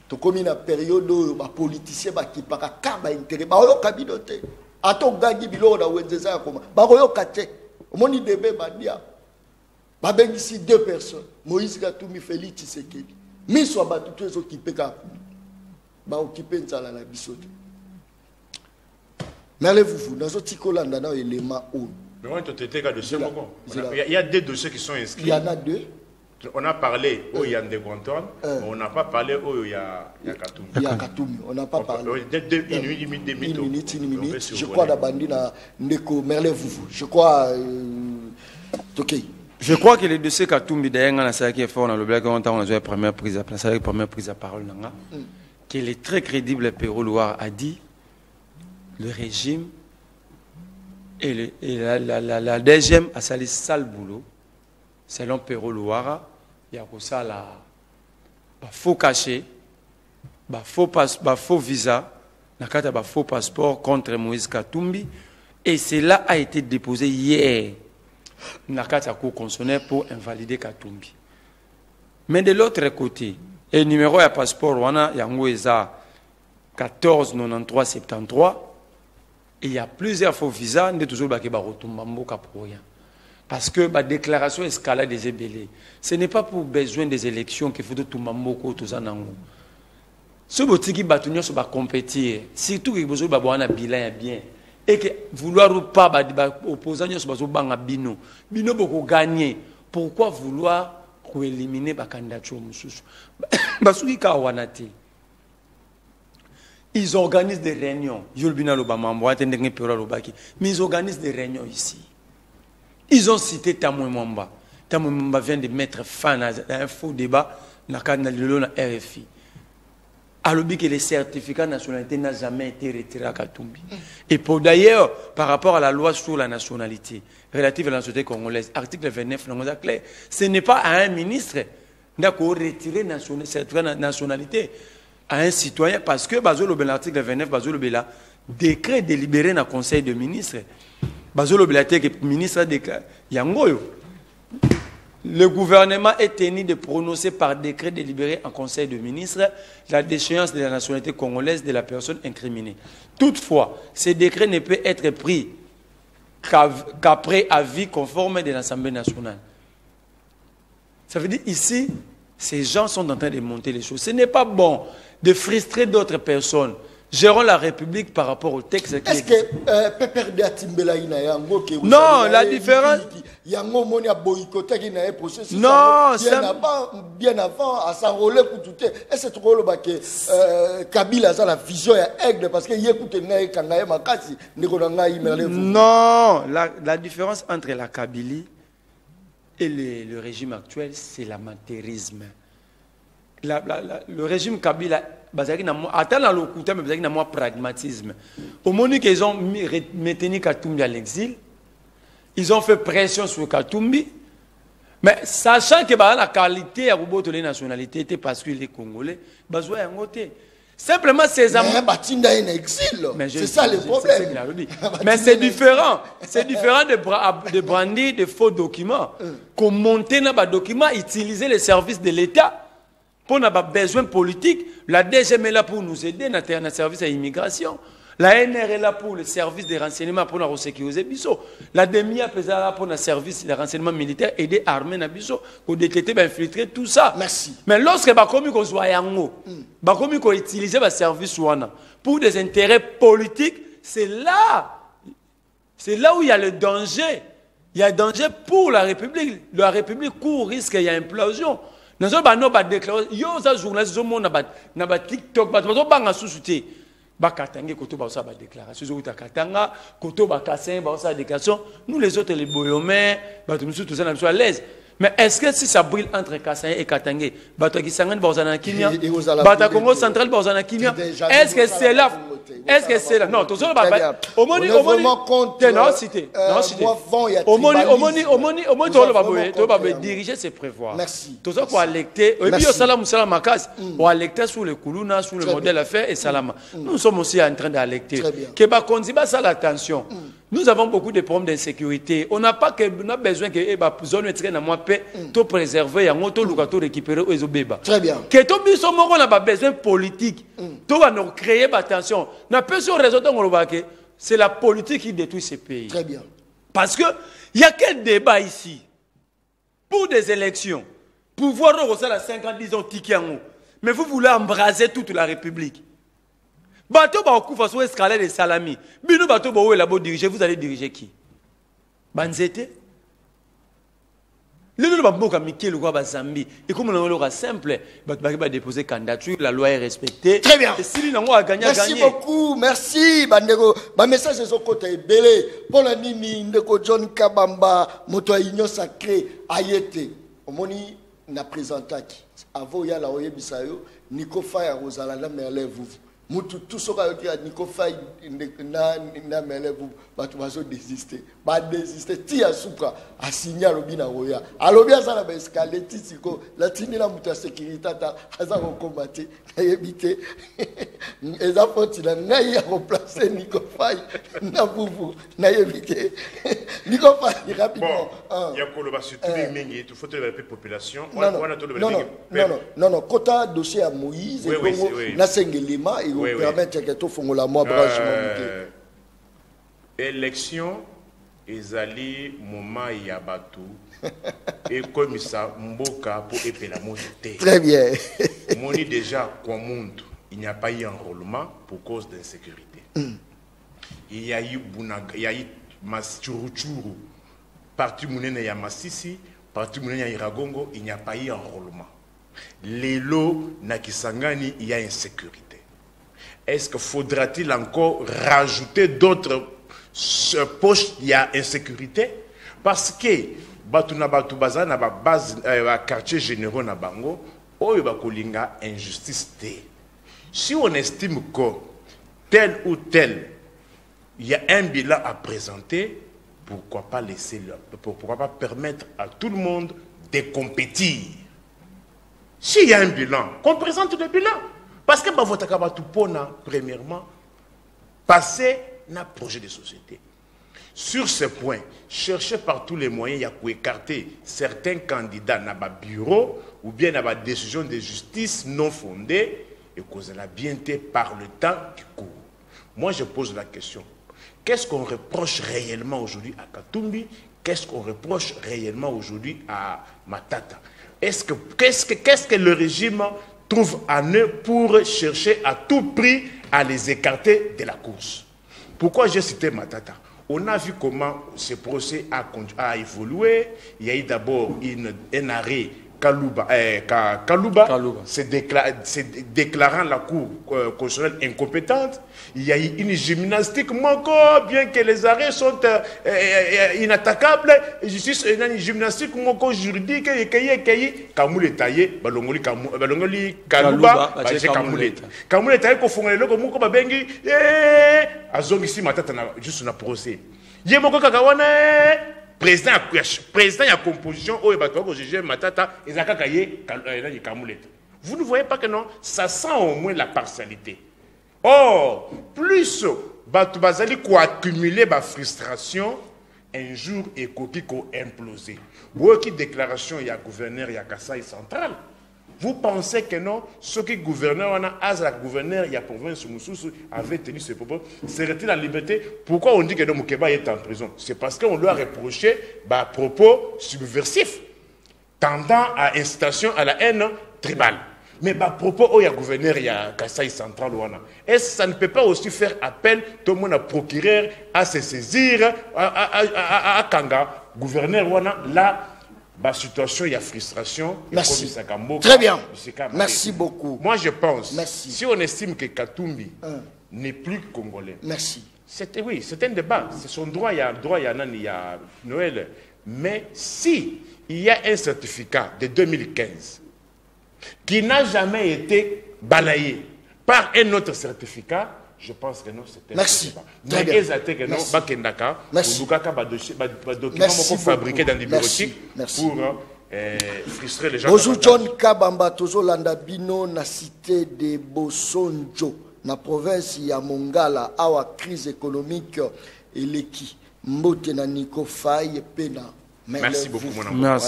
to komi na période ba politicien ba kipaka ka ba intérêt ba yo kabinote ato gangi biloko na wenzeza ya koma ba yo kate omoni debe badia. Ici 2 personnes, Moïse Gatoumi, Félix Tshisekedi. Mais soit battu tous les occupés car ba occupé nzala na bisote. Mais allez-vous dans ce petit colanda dans élément haut. Mais on était cas de ce moment. Il y a 2 dossiers qui sont inscrits. Il y en a 2. On a parlé où il y a des Guanton, mais on n'a pas parlé où il y a Katoumi. Il y a Katoumi, on n'a pas parlé. Une minute. Je crois d'Abandi na Ndeko Merlez-vous. Je crois OK. Je crois que le dossier Katoumi d'ailleurs qui est fort dans le blague on a la première prise à parole qu'il est très crédible. Perrault Loire a dit le régime et la deuxième a sali sale boulot selon Perrault Loire. Il y a pour ça la faux cachet, faux visa, faux passeport contre Moïse Katumbi et cela a été déposé hier. La Cour constitutionnelle pour invalider Katumbi. Mais de l'autre côté, le numéro de passeport, il y a 149373 et il y a plusieurs faux visas, il y a toujours des parce que la déclaration escalade des ébélés, ce n'est pas pour besoin des élections qu'il faut tout Mamboko, tout ça. Ce qui va compétir, surtout qu'il faut un bilan bien. Et que vouloir ou pas, opposants sont bino beaucoup gagner. Pourquoi vouloir éliminer la candidature? Ils organisent des réunions. Mais ils organisent des réunions ici. Ils ont cité Tamou Mwamba. Tamou Mwamba vient de mettre fin à un faux débat dans le RFI. Alors que les certificats de nationalité n'ont jamais été retirés à Katumbi. Et pour d'ailleurs, par rapport à la loi sur la nationalité, relative à la nationalité congolaise, article 29, ce n'est pas à un ministre de retirer la nationalité à un citoyen parce que l'article 29, décret délibéré dans le Conseil des ministres, le ministre a déclaré, le gouvernement est tenu de prononcer par décret délibéré en Conseil de ministres la déchéance de la nationalité congolaise de la personne incriminée. Toutefois, ce décret ne peut être pris qu'après avis conforme de l'Assemblée nationale. Ça veut dire ici, ces gens sont en train de monter les choses. Ce n'est pas bon de frustrer d'autres personnes. Gérons la République par rapport au texte. Est-ce que Pépère de Atimbela non, la différence. Non, bien avant à s'enrôler pour tout. Est-ce que Kabila a la vision aigle parce que non, la différence entre la Kabylie et le régime actuel, c'est l'amateurisme. Le régime Kabila, attends dans le coup, mais il y a pragmatisme. Au moment qu'ils ont maintenu Katumbi à l'exil, ils ont fait pression sur Katumbi, mais sachant que la qualité de la nationalité était parce qu'il est congolais, Simplement ces amants. C'est ça le problème. Mais c'est différent. C'est différent de brandir des faux documents. Qu'on monter dans les documents, utiliser les services de l'État pour nos besoins politiques. La DGM est là pour nous aider dans le service à l'immigration. La NR est là pour le service de renseignement pour nous sécuriser. La DEMIA est là pour le service de renseignement militaire et des armées pour détecter, infiltrer tout ça. Merci. Mais lorsque nous utiliser le service pour des intérêts politiques, c'est là où il y a le danger. Il y a un danger pour la République. La République court risque, il y a implosion. Nous avons déclaré, il y a des journalistes qui ont TikTok, Bakatange koto ba ba déclaration zo Katanga koto ba Kassin ba sa déclaration nous les autres les boyomé ba tout ça na à l'aise. Mais est-ce que si ça brûle entre Kassin et Katangé bato ki sangane ba na Kimia bato Congo central ba na Kimia est-ce que c'est là non tout ça ba au moni non cité au moni to ba diriger c'est prévoir merci tout ça pour alerter et puis salam makas pour alerter sur le kuluna sur le modèle à faire et salama nous sommes aussi en train d'alerter que ba konziba ça l'attention. Nous avons beaucoup de problèmes d'insécurité. On n'a besoin que la zone soit préservée, et récupérer les bébés. Très bien. Que tout le monde a besoin politique. Tout va nous créer attention. C'est la politique qui détruit ces pays. Très bien. Parce qu'il y a quel débat ici pour des élections. Pouvoir recevoir la 50 disons tikiango. Mais vous voulez embraser toute la République. Bateau ba okufa so escalader de salami. Bino bateau ba là bo diriger, vous allez diriger qui? Banzete. Le ba mboka Mikel ko ba Zambi. Et comme on a simple, bateau ba déposer candidature, la loi est respectée. Très bien. Et si nango a gagné Merci beaucoup. Merci bandeko. Ba message zo côté belé. Pour la nini ndeko John Kabamba, moto union sacré ayete. Omoni na présentaki. Avo ya la oyebisayo, Nico Faya Rosalanda merle vous. Mutu tout ce qui a Nico Fay na melevu batu bazo désister ba désister ti asuka a signer lobina roya alobia ça la ba escalier tisiko la tini la mutu sécurité ta aza ko combattre na yebité eza foti na ngai a remplacer Nico Fay na bubu na yebité Nico Fay rapidement il y a koloba surtout les mengi tout faut la population non quota dossier à Moïse et Congo na sengelima et permettre que tout fongola moi branche élection ezali moment ya batu et comme ça mboka pour epela monter. Très bien. Moni déjà comme monde, il n'y a pas eu enrôlement pour cause d'insécurité. Il y a eu bunaga, il y a eu masturuchuru. Parti munene ya Masisi, parti munene ya Iragongo, il n'y a pas eu enrôlement. Lelo na Kisangani, il y a insécurité. Est-ce qu'il faudra-t-il encore rajouter d'autres poches il y a insécurité? Parce que batuna batu baza na ba base quartier généraux na bango oyo ba kolinga injustice té. Si on estime que tel ou tel il y a un bilan à présenter, pourquoi pas pourquoi pas permettre à tout le monde de compétir? S'il y a un bilan, qu'on présente le bilan. Parce que votre kabatu pona premièrement passer un projet de société. Sur ce point, cherchez par tous les moyens à écarter certains candidats dans le bureau ou bien dans la décision de justice non fondée et cause la bienté par le temps qui court. Moi, je pose la question. Qu'est-ce qu'on reproche réellement aujourd'hui à Katumbi? Qu'est-ce qu'on reproche réellement aujourd'hui à Matata? Qu'est-ce que le régime trouve en eux pour chercher à tout prix à les écarter de la course? Pourquoi j'ai cité Matata? On a vu comment ce procès a évolué. Il y a eu d'abord un arrêt Kalouba se déclarant la Cour constitutionnelle incompétente. Il y a eu une gymnastique, bien que les arrêts sont inattaquables, justice une gymnastique juridique, Kamoule taillé, Balongoli Kalouba, Kamoule taillé, Kofongole, Moko Babengi, Azongisi Matata, juste un procès. Yemoko Kakawane. Président a composition au Matata et Vous ne voyez pas que non, ça sent au moins la partialité. Or, plus Bazali ko accumuler ma frustration, un jour et koki ko imploser. Vous qui déclaration il y a gouverneur, il y a Kassai central. Vous pensez que non, ce qui gouverneur, on a la gouverneur, il y a province Moussoussou avait tenu ce propos, serait-il en liberté? Pourquoi on dit que Moukeba est en prison? C'est parce qu'on lui a reproché propos subversifs, tendant à incitation à la haine tribale. Mais propos, il y a gouverneur, il y a Kassai central. Est-ce que ça ne peut pas aussi faire appel, tout le monde a procureur, à se saisir, à Kanga, gouverneur, là, la situation, il y a frustration. Merci. Très bien. Merci beaucoup. Moi, je pense, merci. Si on estime que Katumbi n'est plus congolais, merci. Oui, c'est un débat. C'est son droit, il y a Nani, il y a Noël. Mais si il y a un certificat de 2015 qui n'a jamais été balayé par un autre certificat, je pense que non, c'est un merci. débat. Très bien. Merci. Merci. Fabriqués dans des bureautiques pour frustrer les gens. Bonjour John Kabamba, Tozo Landabino, na cité de Bosonjo, na province ya Mongala, awa crise économique et l'équi. Mbote na Nico Faye Pena. Merci beaucoup, mon amour.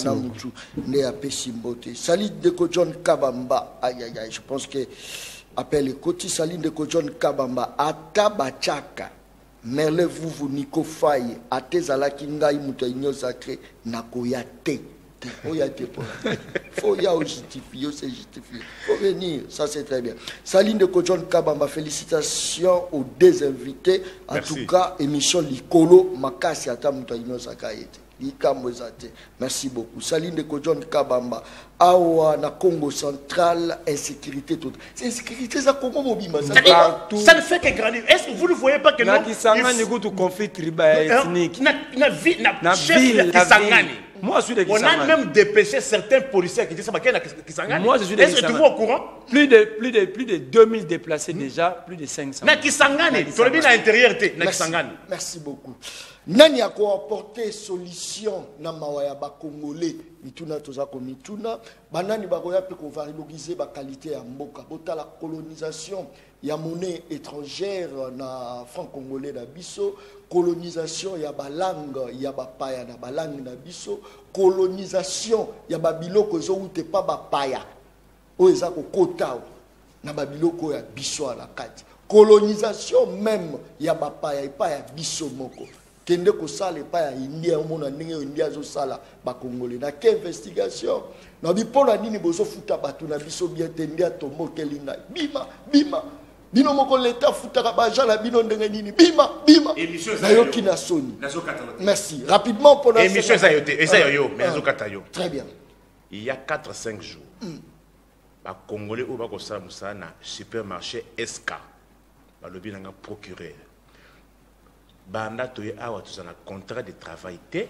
Merci. Salut de John Kabamba. Aïe, aïe, aïe, je pense que appelle Koti Saline de John Kabamba. Atabachaka. Merle vous Nico Faye. Atezala Kinga Imutainyo Sacré. Nakoyate. Faut y aller justifier, c'est justifié. Faut venir, ça c'est très bien. Saline de John Kabamba, félicitations aux deux invités. En merci. Tout cas, émission Likolo Makasi Atamutainyo Sacré. Merci beaucoup. Saline de John Kabamba. Awa na Congo central, insécurité totale. C'est insécurité ça comment mobima ça ne fait que grandir. Est-ce que vous ne voyez pas que non? Il conflit tribal ethnique. Moi, je suis de Kisangani. On a même dépêché certains policiers qui disent ça. Moi, je suis de Kisangani. Est-ce que tu es au courant? Plus de 2000 déplacés déjà, plus de 500. Na Kisangani. Tu es bien à l'intérieur. Merci beaucoup. Nani a apporté solution na mawaya ba congolais mituna tozako mituna banani bakoya pe ko valoriser ba qualité ya mboka bota la colonisation ya monnaie étrangère na franc congolais na biso colonisation ya ba langue ya ba paya na ba langue na biso colonisation ya ba biloko zo ute pa ba paya o ezako kota na ba biloko ya biso ala kati colonisation même ya ba paya pa ya biso moko kende ko sala pa ya India mona ndenge India zo sala ba congolais na ke investigation na bipona nini bozo futa batu na biso bien tende tombo kelinga bima bino moko leta futa ka ba jala bino ndenge nini bima na yoki na soni merci rapidement pour la émission yo mais zo katayo très bien il y a 4-5 jours ba congolais au ba ko sala musana supermarché SK ba lobi nga procureur banda toye awa tozana contrat de travail te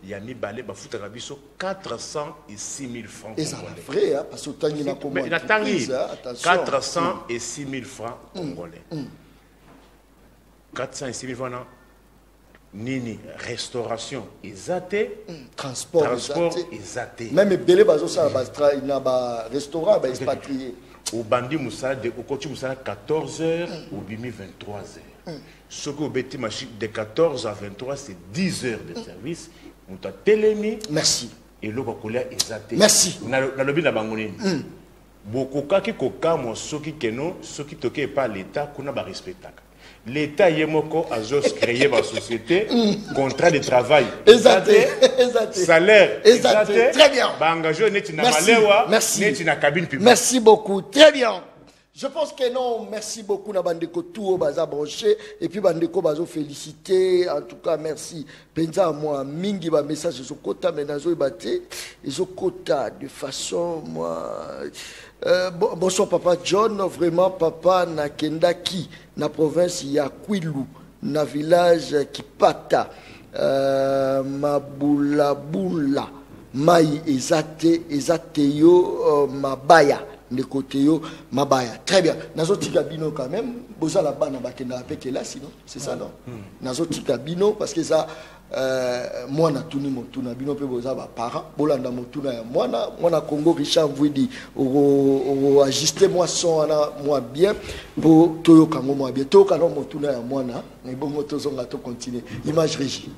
ya mibale bafuta biso 406 000 francs congolais. C'est vrai, parce que tangi na comment entreprise, 406 000 francs congolais. 406 000 francs nini restauration ezate transport ezate même belé bazo ça na ba restaurant ba expatrié au bandi musala de au coach musala 14h au bimi 23h. Ce que vous bêtez machine de 14 à 23 c'est 10 heures de service. On t'a télémi. Merci. Et le bakolia ezate. Merci. Na lobi na bangoni. Beaucoup kaki koka mo soki keno soki toke pas l'état kuna ba respectaka. L'état yemoko azos créer ma société contrat de travail. Ezate. Salaire. Ezate. Très bien. Ba engagé neti na malewa. Merci. Neti na cabine publique. Merci beaucoup. Très bien. Je pense que non, merci beaucoup na bandeko tout baza branché et puis bandeko bazo féliciter en tout cas merci penza moi mingi ba message zo kota menazo ibate zo kota de façon moi bonsoir papa John vraiment papa na kendaki na province ya Kwilu na village Kipata mabula mai ezate yo mabaya de côté yo mabaya. Très bien. Nazo tikabino quand même. Boza la bana bakenda apeke là sinon, c'est ça non. Nazo tikabino parce que ça mwana tuni motuna bino pe boza ba para bolanda motuna ya mwana Congo Richard Vwidi o ajuster moi son ana moi bien pour toyoka moi bien toyoka no motuna ya mwana mais bon tozonga to continuer image régie.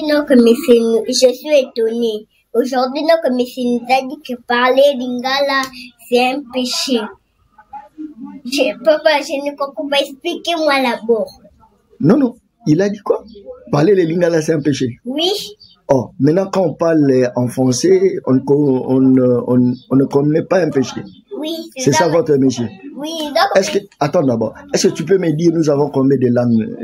Non, comme je suis étonnée. Aujourd'hui, non, comme il nous a dit que parler lingala, c'est un péché. Papa, je ne comprends pas. Expliquez-moi d'abord. Non. Il a dit quoi? Parler le lingala, c'est un péché. Oui. Oh, maintenant, quand on parle en français, on ne commet pas un péché. Oui. C'est ça votre métier. Oui, donc. Attends d'abord. Est-ce que tu peux me dire, nous avons combien de langues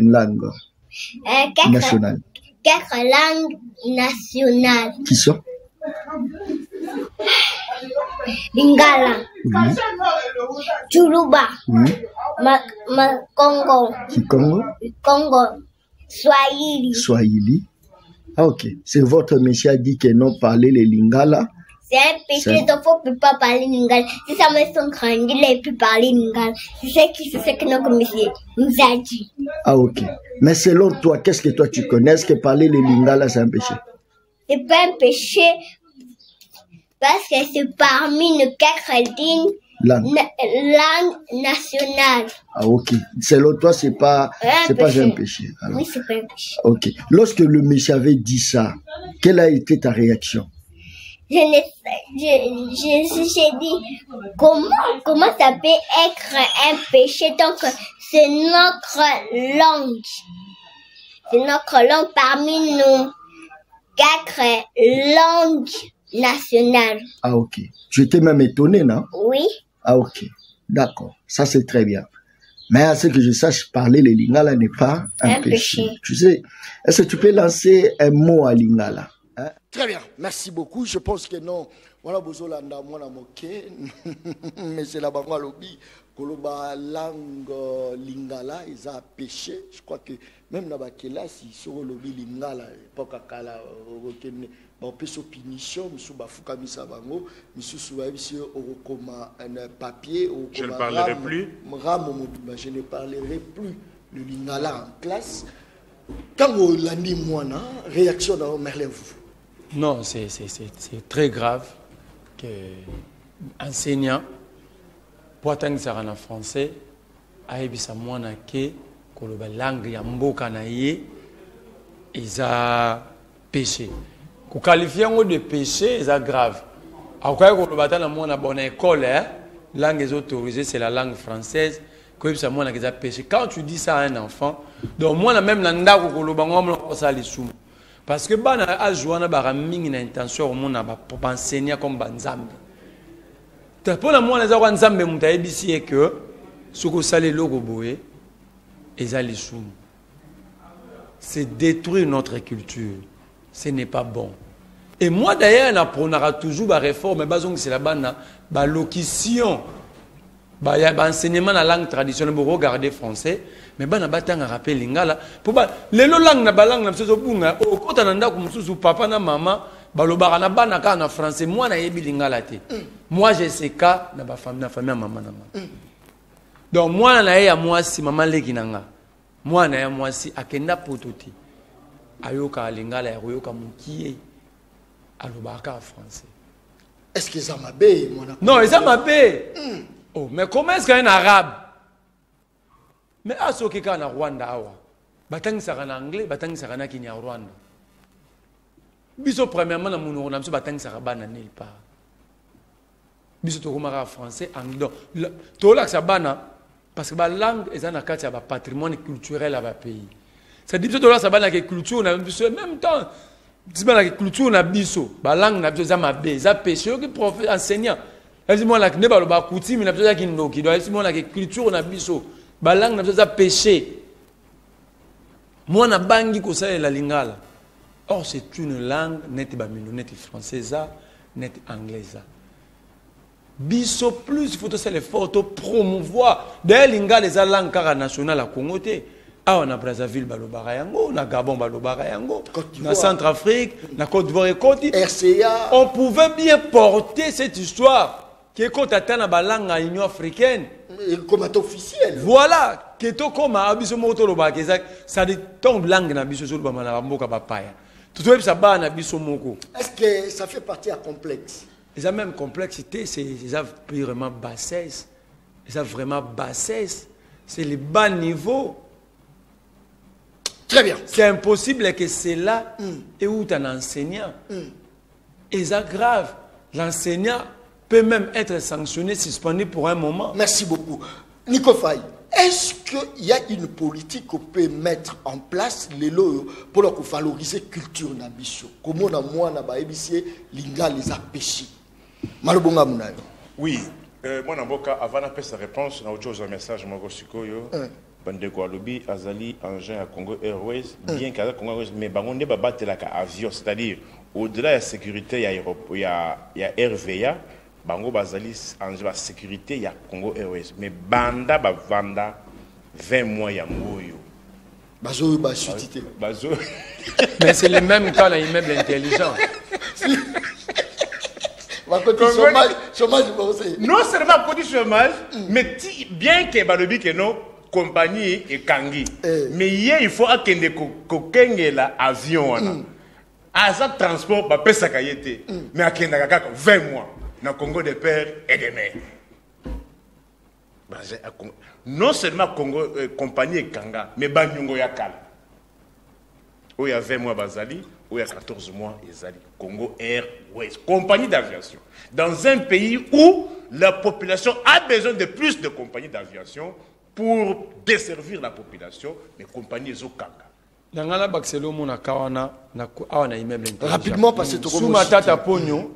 nationales? 4 langues nationales. Qui sont? Lingala, Tchoulouba, Congo, Congo, Swahili. Ah ok. C'est votre monsieur a dit que non parler les lingala. C'est un péché, donc il ne peut pas parler lingala. Si ça me sont grandi, il peut parler lingala. C'est ce que notre monsieur nous a dit. Ah ok. Mais selon toi, qu'est-ce que toi tu connais? Est-ce que parler les lingala c'est un péché? C'est pas un péché. Parce que c'est parmi nos 4 langues nationales. Ah ok. Selon toi, c'est pas un péché. Alors. Oui, c'est pas un péché. Ok. Lorsque le monsieur avait dit ça, quelle a été ta réaction? J'ai dit comment ça peut être un péché donc c'est notre langue. C'est notre langue parmi nos 4 langues nationale. Ah ok. Tu étais même étonné, non? Oui. Ah ok. D'accord. Ça c'est très bien. Mais à ce que je sache, parler le lingala n'est pas un péché. Tu sais, est-ce que tu peux lancer un mot à lingala? Hein? Très bien. Merci beaucoup. Je pense que non. Voilà, bozolanda mwana moke. Mais c'est la bango lobby. Koloba langue lingala, ils ont péché. Je crois que même dans la si sur le lobby lingala, pas kakala, on peut se punition, monsieur Bafouka Misabango, monsieur Souaïsi, un papier. Je ne parlerai plus. Je ne parlerai plus le lingala en classe. Quand vous l'avez moi, réaction dans vous? Non, c'est très grave que enseignant, pour tant que ça en français, aïbisa moi na ke koloba langue ya mboka na ye, ils a péché. Pour qualifier de péché, c'est grave. Après, quand on a une bonne école, la langue autorisée, c'est la langue française. Quand tu dis ça à un enfant, donc moi, même l'anda, parce que ban a joué na une intention pour enseigner comme banzambe. Pour la moi, les gens banzambe mutaye bisi que ce que ça les logo boé, c'est détruire notre culture. Ce n'est pas bon. Et moi d'ailleurs, on a toujours la réforme, mais c'est la locution, l'enseignement de la langue traditionnelle, pour regarder français, mais on a rappelé lingala. Pour les langues na langue na msezo bunga, au côté nanda comme sous papa na maman, balobara na bana ka na français, moi na yebi lingala te. Moi j'ai ces cas na famille maman na maman. Donc moi na ya moi si maman lekinanga. Moi na ya moi si akenda pototi. Ayoka lingala ya yoka mukiye alobaka en français. Est-ce que ça m'a bé mon appel? Non, ça m'a bé. Oh, mais comment est-ce qu'un arabe? Mais à ce qui est en Rwanda awa, batang sara en anglais, batang sara na Kenya Rwanda. Biso premièrement na mon on batang sara bana nulle part. Biso to komara français anglais. To la sabana parce que la langue est un patrimoine culturel à la pays. Ça dit que là ça va la culture en même temps si la culture na biso ba langue na biso za mabe za péché que prof enseignant elle dit moi la ne ba lo ba coutume na biso za kindoki donc elle dit moi la culture na biso ba langue na biso za péché moi na bangi ko ça la lingala or c'est une langue net ba net française net anglaise biso plus il faut faire l'effort de promouvoir d'ailleurs lingala les langues car nationale à Congo té. Ah, on a Brazzaville, balobara yango, on a Gabon, balobara yango, on a Centrafrique, on a Côte d'Ivoire et Côte RCA. On pouvait bien porter cette histoire qui est quand on a la langue à l'Union africaine. Comme officiel. Voilà. que to koma abiso moto lo ba kezak ça de tombe langue na biso zo ba na mboka ba paya tout ça ba na biso moko. Est-ce que ça fait partie à complexe? Et même complexité, c'est vraiment bassesse. C'est vraiment bassesse. C'est le bas niveau. Très bien. C'est impossible que c'est là et où tu es un enseignant. Et c'est grave. L'enseignant peut même être sanctionné, suspendu pour un moment. Merci beaucoup. Nico Faye, est-ce qu'il y a une politique qu'on peut mettre en place pour valoriser la culture nabiso? Comment on a moi na ba ébicier linga les a péché? Malobonga munayo. Oui, moi Namboka avant de sa réponse, na autre chose un message moko sikoyo. Bandeko alobi azali engin à Congo Airways, bien qu'à Congo Airways mais bango ne ba batela ka avion, c'est-à-dire au-delà de la sécurité il y a RVA. Bango bazali en sécurité il y a Congo Airways mais banda ba vanda 20 mois ya moyo bazo ba chutité bazo mais c'est le même cas là immeuble intelligent va côté chômage non seulement côté chômage mais bien que balobi que non compagnie et kangi mais hier il faut akende ko kengela avion wana asa transport ba pesa kayete mais akenda kaka 20 mois dans le Congo des pères et des mères. Non seulement Congo, compagnie et Kanga, mais Banyongo Yakal. Où il y a 20 mois Bazali, où il y a 14 mois Ezali. Congo Airways, compagnie d'aviation. Dans un pays où la population a besoin de plus de compagnies d'aviation pour desservir la population, mais compagnie Zokanga. Rapidement, parce que sous ma tata pognon,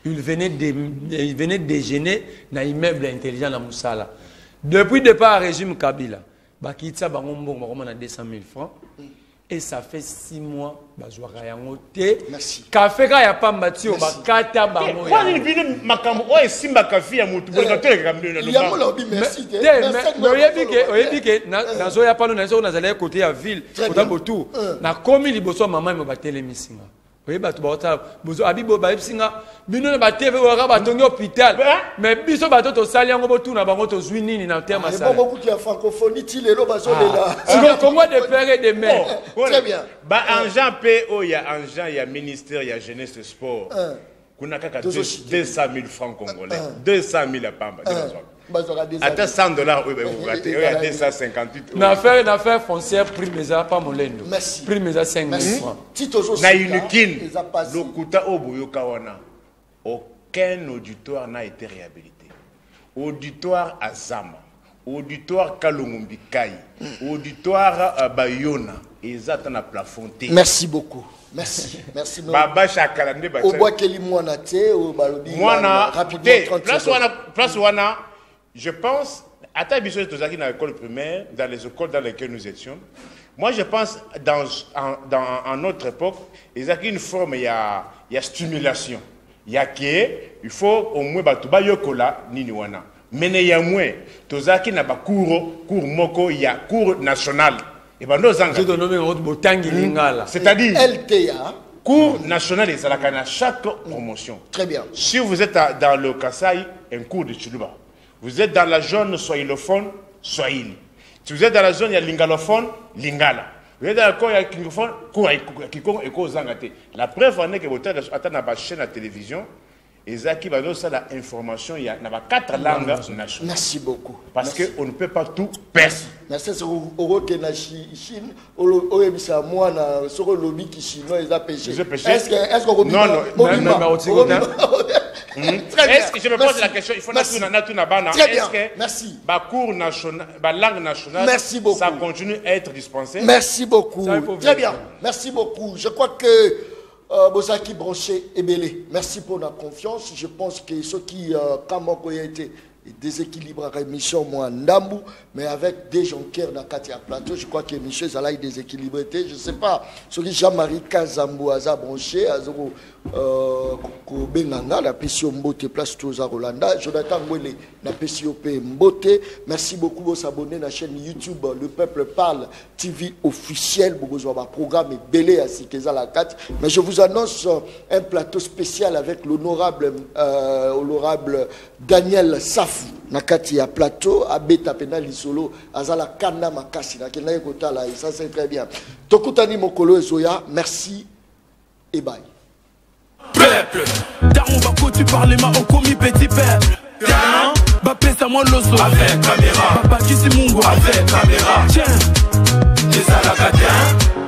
il venait déjeuner dans l'immeuble intelligent à Moussala. Depuis le départ régime Kabila, Bakitsa Bangombo a 200 000 francs. Et ça fait 6 mois, merci. Café ka ya pambati o bakata bango. Quoi il vient makambo o simba kafi ya mutu bolikateur kambe il y a mo merci. Mais oyebi ke na zo ya pano na zo na zala côté ya ville, côté botu. Na komi liboso mama me batele misinga. Oyeba to bota bozo abibo ba ipsinga bino na bateve wa ba tongi hôpital. Mais biso bato to sali yango botu na bango to zwi nini na terme ça. Bon beaucoup qui a francophonie ti lelo bazo lela. C'est Congo de père et de mère. Très bien. Ba Anjan P o ya Anjan ya ministère ya jeunesse et sport. Kuna kaka 200 000 francs congolais. 200 000 à Pamba. Attends 100 $, oui, vous ratez. Il y a 258. L'affaire foncière, prix mesa, pas mon lendo. Merci. Prix mesa 5 000 francs. Na unikin, lokuta oboyo kawana. Aucun auditoire n'a été réhabilité. Auditoire à Zama, auditoire Kalongombi Kai, auditoire Bayona, ils attendent à plafonter. Merci beaucoup. Merci. Merci. Baba Chakalande Baba. Au bois Kelly Moinate, au Balobi. Moina, rapidement, place Wana, je pense, à Tabiso Tozaki dans l'école primaire, dans les écoles dans lesquelles nous étions, moi je pense, dans notre époque, il y a une forme, il y a stimulation. Il y a il faut au moins batuba yokola nini wana. Mais il y a moins, Tozaki n'a pas cours moko, il y a cours national. Et ben c'est-à-dire LTA. Cours national et Salakana chaque promotion. Très bien. Si vous êtes dans le Kasaï, un cours de Chiluba. Vous êtes dans la zone swahilophone, Swahili. Si vous êtes dans la zone il y a lingalophone, Lingala. Vous êtes dans la cour il y a kingophone, cours Kikongo et cours Zangate. La preuve en est que vous êtes dans la chaîne à télévision. Et Zaki va donner ça l'information, il y a 4 langues nationales. Merci beaucoup. Parce qu'on ne peut pas tout perdre. Merci. C'est Chine, moi, sur le lobby qui chinois, ils ont péché. Est-ce qu'on non, est-ce que je me pose la question, il faut très bien, merci. Langue nationale, merci beaucoup. Ça continue à être dispensé. Merci beaucoup. Très bien, merci beaucoup. Je crois que Bozaki Branché et Belé, merci pour la confiance. Je pense que ceux qui, comme été déséquilibre à émission moi ndambu mais avec des gens qui na kati ya plateau je crois que émission ça là est déséquilibré je sais pas celui Jean-Marie Kazambo aza branché azoko ko benganga la pesio mbote place toza Rolanda Jonathan Mwele na pesio pe mbote merci beaucoup de s'abonner à la chaîne YouTube Le Peuple Parle TV officiel beaucoup de programme et belé à Sikeza la 4 mais je vous annonce un plateau spécial avec l'honorable Daniel Safou nakati ya plateau abeta pena lisolo azala kana makasi na kena ekotala et ça c'est très bien tokutani mokolo ezoya merci et bye Peuple Daron Bako tu parles ma okomi petit peuple Bapesa moi loso avec caméra Papa Kisi Mungo avec caméra Tiens Des alakatins